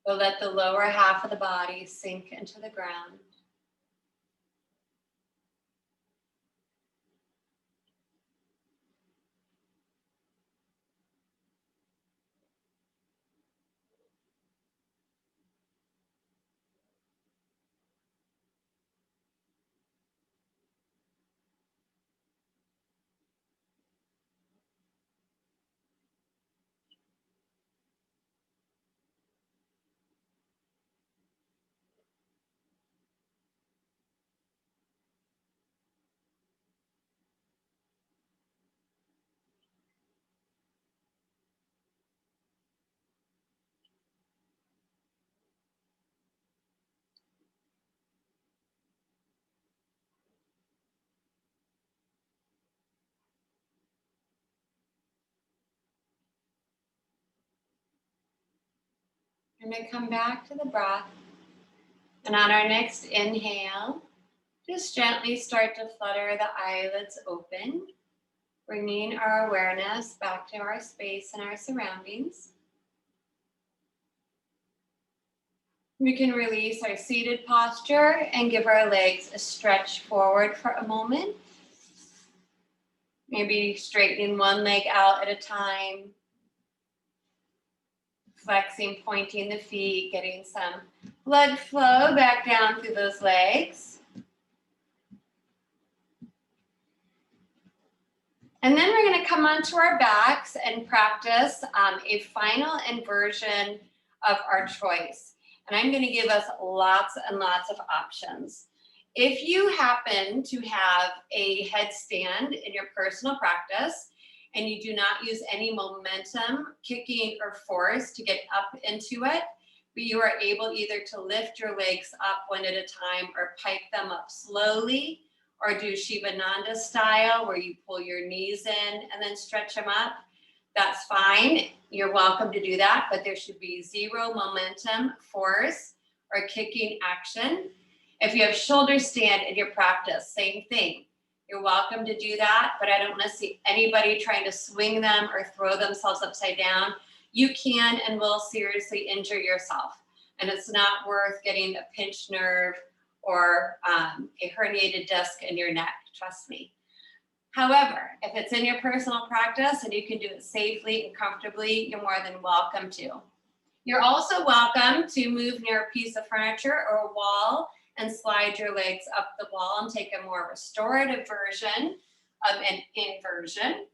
but let the lower half of the body sink into the ground. And then come back to the breath. And on our next inhale, just gently start to flutter the eyelids open. Bringing our awareness back to our space and our surroundings. We can release our seated posture and give our legs a stretch forward for a moment. Maybe straightening one leg out at a time. Flexing, pointing the feet, getting some blood flow back down through those legs. And then we're going to come onto our backs and practice a final inversion of our choice. And I'm going to give us lots and lots of options. If you happen to have a headstand in your personal practice and you do not use any momentum, kicking, or force to get up into it, but you are able either to lift your legs up one at a time or pipe them up slowly, or do Shivananda style where you pull your knees in and then stretch them up, that's fine. You're welcome to do that, but there should be zero momentum, force, or kicking action. If you have shoulder stand in your practice, same thing. You're welcome to do that, but I don't want to see anybody trying to swing them or throw themselves upside down. You can and will seriously injure yourself, and it's not worth getting a pinched nerve or a herniated disc in your neck, trust me. However, if it's in your personal practice and you can do it safely and comfortably, you're more than welcome to. You're also welcome to move near a piece of furniture or a wall and slide your legs up the wall and take a more restorative version of an inversion.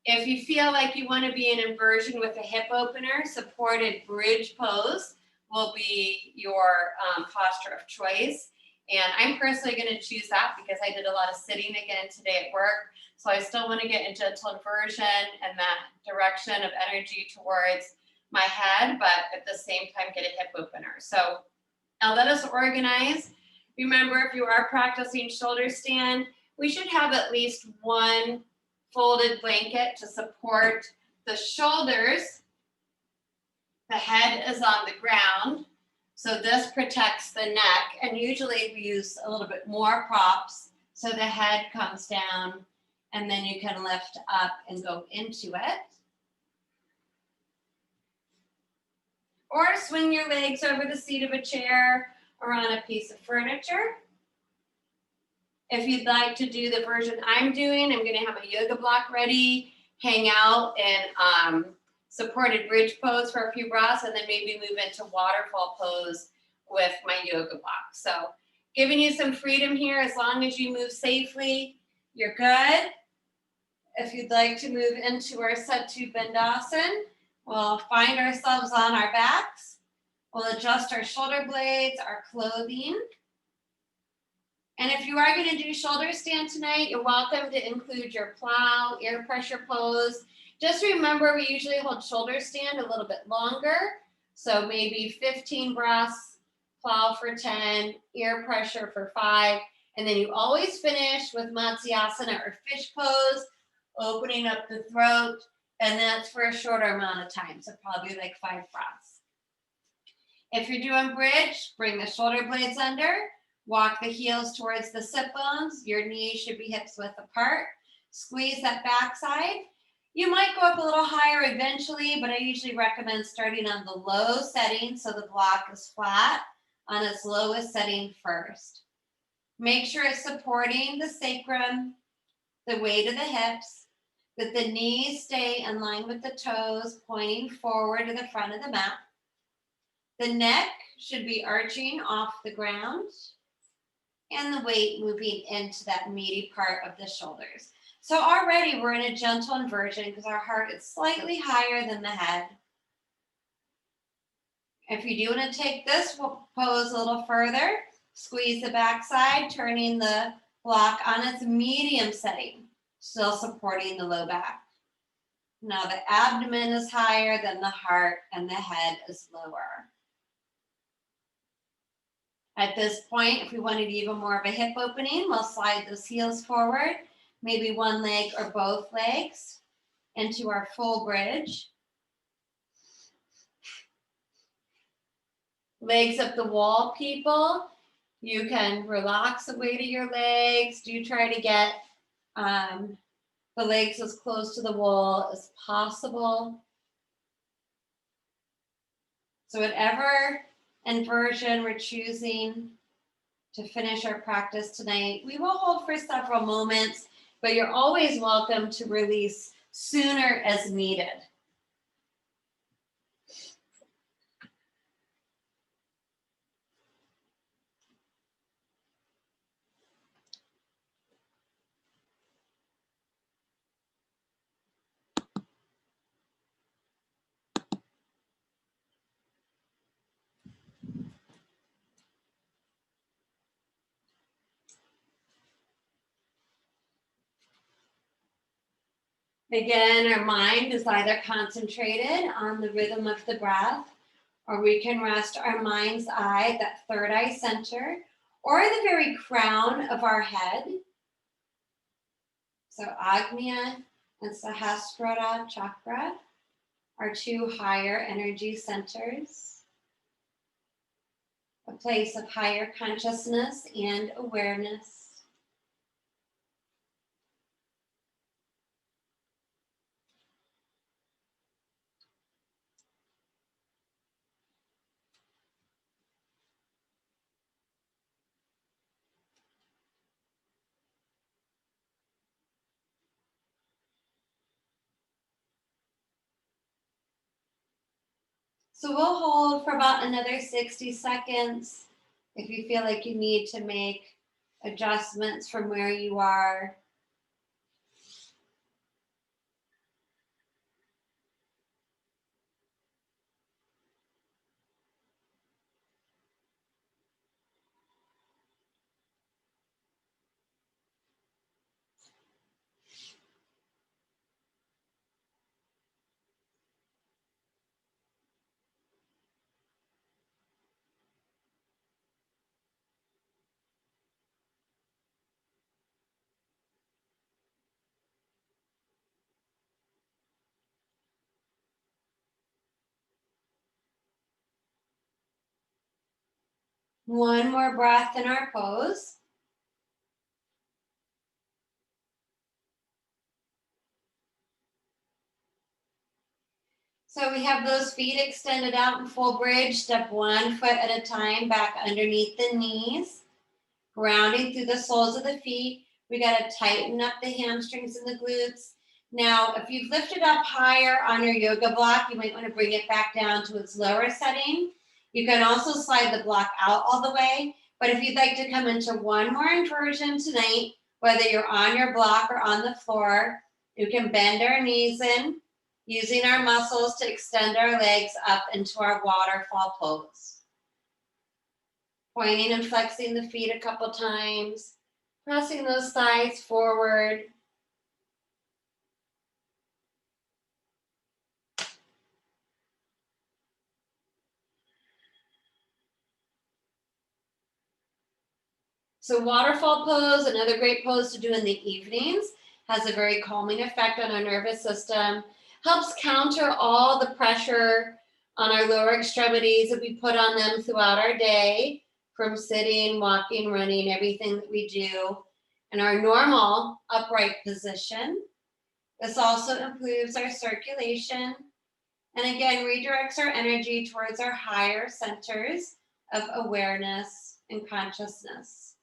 If you feel like you want to be in inversion with a hip opener, supported bridge pose will be your posture of choice. And I'm personally going to choose that because I did a lot of sitting again today at work. So I still want to get in gentle inversion and that direction of energy towards my head, but at the same time get a hip opener. So now let us organize. Remember, if you are practicing shoulder stand, we should have at least one folded blanket to support the shoulders. The head is on the ground, so this protects the neck, and usually we use a little bit more props so the head comes down and then you can lift up and go into it. Or swing your legs over the seat of a chair or on a piece of furniture. If you'd like to do the version I'm doing, I'm going to have a yoga block ready, hang out in supported bridge pose for a few breaths, and then maybe move into waterfall pose with my yoga block. So giving you some freedom here, as long as you move safely, you're good. If you'd like to move into our Sattu Bandhasan, we'll find ourselves on our backs. We'll adjust our shoulder blades, our clothing. And if you are going to do shoulder stand tonight, you're welcome to include your plow, air pressure pose. Just remember, we usually hold shoulder stand a little bit longer. So maybe 15 breaths, plow for 10, air pressure for 5. And then you always finish with Matsyasana or fish pose, opening up the throat. And that's for a shorter amount of time, so probably like 5 breaths. If you're doing bridge, bring the shoulder blades under, walk the heels towards the sit bones. Your knees should be hips width apart. Squeeze that backside. You might go up a little higher eventually, but I usually recommend starting on the low setting so the block is flat on its lowest setting first. Make sure it's supporting the sacrum, the weight of the hips, that the knees stay in line with the toes, pointing forward to the front of the mat. The neck should be arching off the ground and the weight moving into that meaty part of the shoulders. So already we're in a gentle inversion because our heart is slightly higher than the head. If you do want to take this pose a little further, squeeze the backside, turning the block on its medium setting, still supporting the low back. Now the abdomen is higher than the heart and the head is lower. At this point, if we wanted even more of a hip opening, we'll slide those heels forward, maybe one leg or both legs into our full bridge. Legs up the wall, people. You can relax the weight of your legs. Do try to get the the legs as close to the wall as possible. So whatever inversion we're choosing to finish our practice tonight, we will hold for several moments, but you're always welcome to release sooner as needed. Again, our mind is either concentrated on the rhythm of the breath, or we can rest our mind's eye, that third eye center, or the very crown of our head. So Agnya and Sahasrara chakra are two higher energy centers, a place of higher consciousness and awareness. So we'll hold for about another 60 seconds. If you feel like you need to make adjustments from where you are. One more breath in our pose. So we have those feet extended out in full bridge. Step 1 foot at a time back underneath the knees. Grounding through the soles of the feet. We got to tighten up the hamstrings and the glutes. Now, if you've lifted up higher on your yoga block, you might want to bring it back down to its lower setting. You can also slide the block out all the way. But if you'd like to come into one more inversion tonight, whether you're on your block or on the floor, you can bend our knees in, using our muscles to extend our legs up into our waterfall pose. Pointing and flexing the feet a couple times, pressing those thighs forward. So waterfall pose, another great pose to do in the evenings, has a very calming effect on our nervous system, helps counter all the pressure on our lower extremities that we put on them throughout our day, from sitting, walking, running, everything that we do in our normal upright position. This also improves our circulation and again redirects our energy towards our higher centers of awareness and consciousness.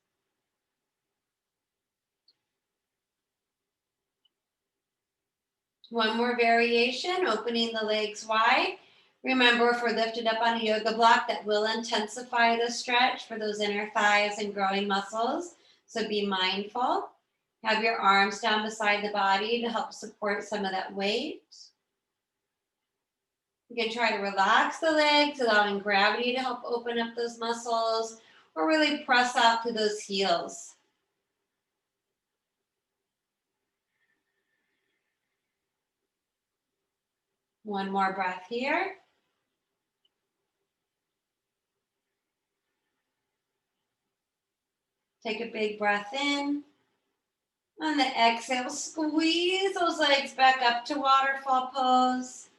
One more variation, opening the legs wide. Remember, if we're lifted up on a yoga block, that will intensify the stretch for those inner thighs and growing muscles. So be mindful. Have your arms down beside the body to help support some of that weight. You can try to relax the legs, allowing gravity to help open up those muscles, or really press out through those heels. One more breath here. Take a big breath in. On the exhale, squeeze those legs back up to waterfall pose.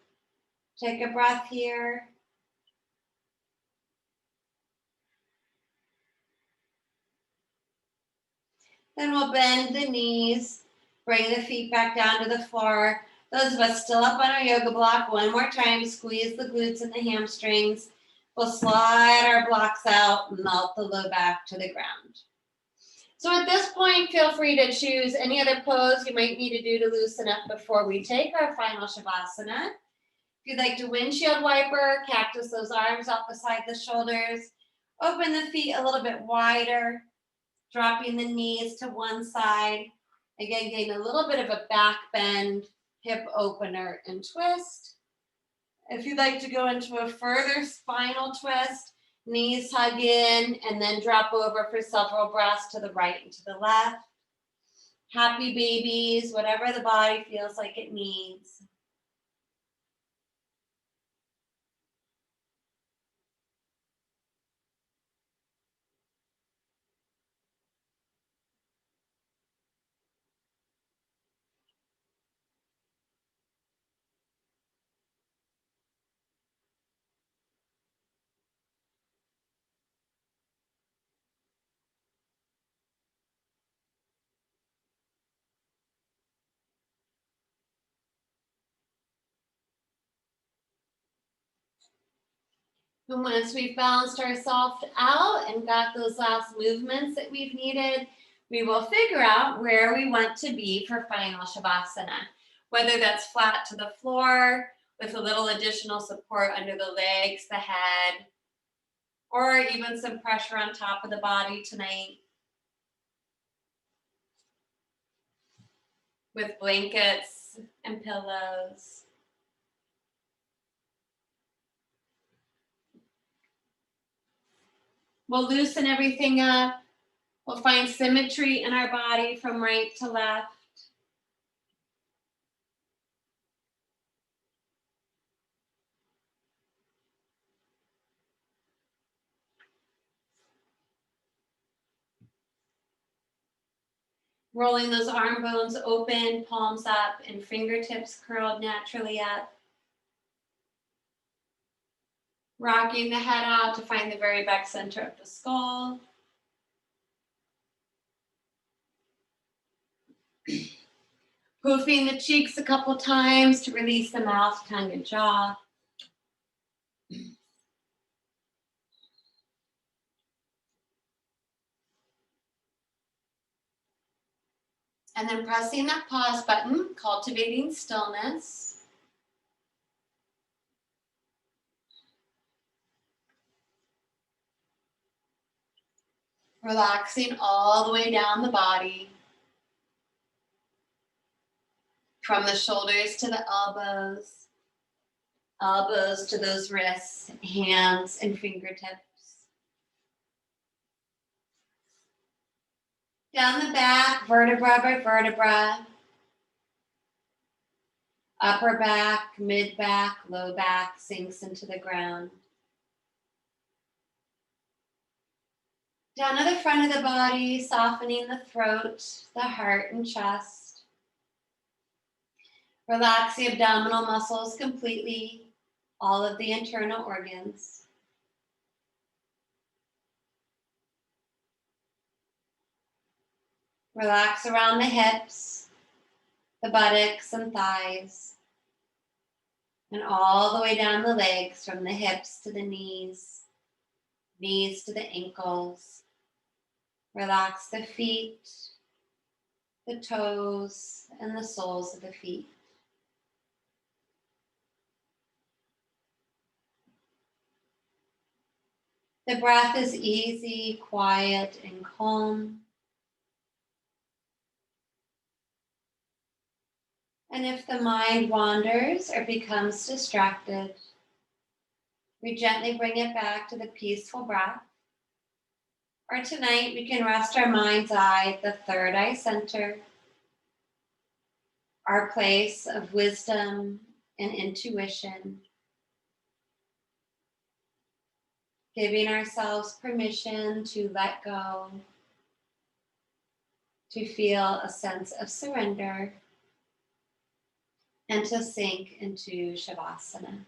Take a breath here. Then we'll bend the knees Bring the feet back down to the floor. Those of us still up on our yoga block, one more time, squeeze the glutes and the hamstrings. We'll slide our blocks out, melt the low back to the ground. So at this point, feel free to choose any other pose you might need to do to loosen up before we take our final Shavasana. If you'd like to windshield wiper, cactus those arms off beside the shoulders. Open the feet a little bit wider, dropping the knees to one side. Again, getting a little bit of a back bend, hip opener, and twist. If you'd like to go into a further spinal twist, knees hug in and then drop over for several breaths to the right and to the left. Happy babies, whatever the body feels like it needs. And once we've balanced ourselves out and got those last movements that we've needed, we will figure out where we want to be for final Shavasana. Whether that's flat to the floor with a little additional support under the legs, the head, or even some pressure on top of the body tonight with blankets and pillows. We'll loosen everything up. We'll find symmetry in our body from right to left. Rolling those arm bones open, palms up, and fingertips curled naturally up. Rocking the head out to find the very back center of the skull. Poofing the cheeks a couple times to release the mouth, tongue, and jaw. And then pressing that pause button, cultivating stillness. Relaxing all the way down the body. From the shoulders to the elbows. Elbows to those wrists, hands, and fingertips. Down the back, vertebra by vertebra. Upper back, mid back, low back sinks into the ground. Down to the front of the body, softening the throat, the heart, and chest. Relax the abdominal muscles completely, all of the internal organs. Relax around the hips, the buttocks and thighs, and all the way down the legs from the hips to the knees, knees to the ankles. Relax the feet, the toes, and the soles of the feet. The breath is easy, quiet, and calm. And if the mind wanders or becomes distracted, we gently bring it back to the peaceful breath. Or tonight, we can rest our mind's eye at the third eye center, our place of wisdom and intuition, giving ourselves permission to let go, to feel a sense of surrender, and to sink into Shavasana.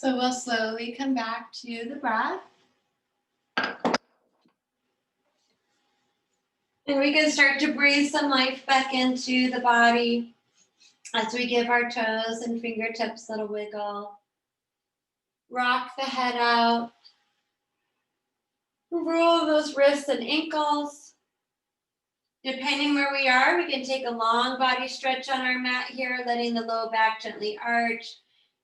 So we'll slowly come back to the breath. And we can start to breathe some life back into the body as we give our toes and fingertips a little wiggle. Rock the head out. Roll those wrists and ankles. Depending where we are, we can take a long body stretch on our mat here, letting the low back gently arch,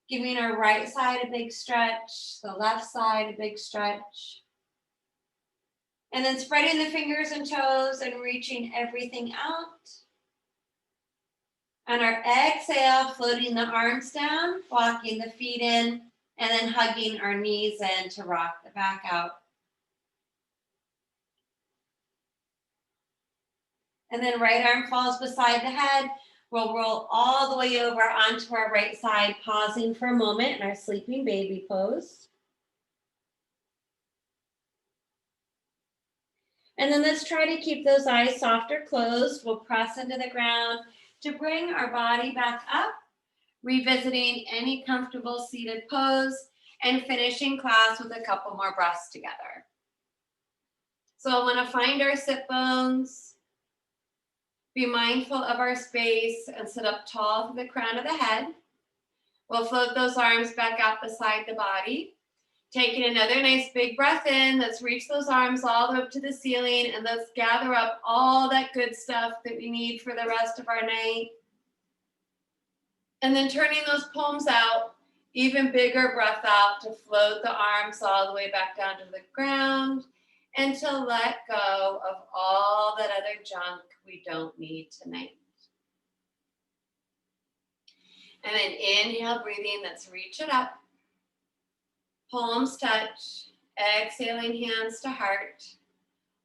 giving our right side a big stretch, the left side a big stretch. And then spreading the fingers and toes and reaching everything out. On our exhale, floating the arms down, walking the feet in, and then hugging our knees in to rock the back out. And then right arm falls beside the head. We'll roll all the way over onto our right side, pausing for a moment in our sleeping baby pose. And then let's try to keep those eyes soft or closed. We'll press into the ground to bring our body back up, revisiting any comfortable seated pose, and finishing class with a couple more breaths together. So I want to find our sit bones, be mindful of our space, and sit up tall to the crown of the head. We'll float those arms back out beside the body. Taking another nice big breath in. Let's reach those arms all the way up to the ceiling, and let's gather up all that good stuff that we need for the rest of our night. And then turning those palms out, even bigger breath out to float the arms all the way back down to the ground and to let go of all that other junk we don't need tonight. And then inhale, breathing, let's reach it up. Palms touch, exhaling hands to heart,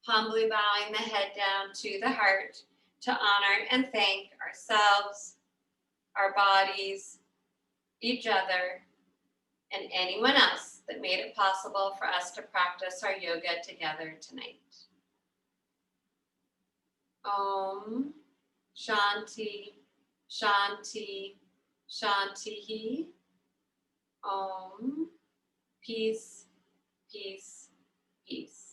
humbly bowing the head down to the heart to honor and thank ourselves, our bodies, each other, and anyone else that made it possible for us to practice our yoga together tonight. Om Shanti, Shanti, Shanti. Om. Peace, peace, peace.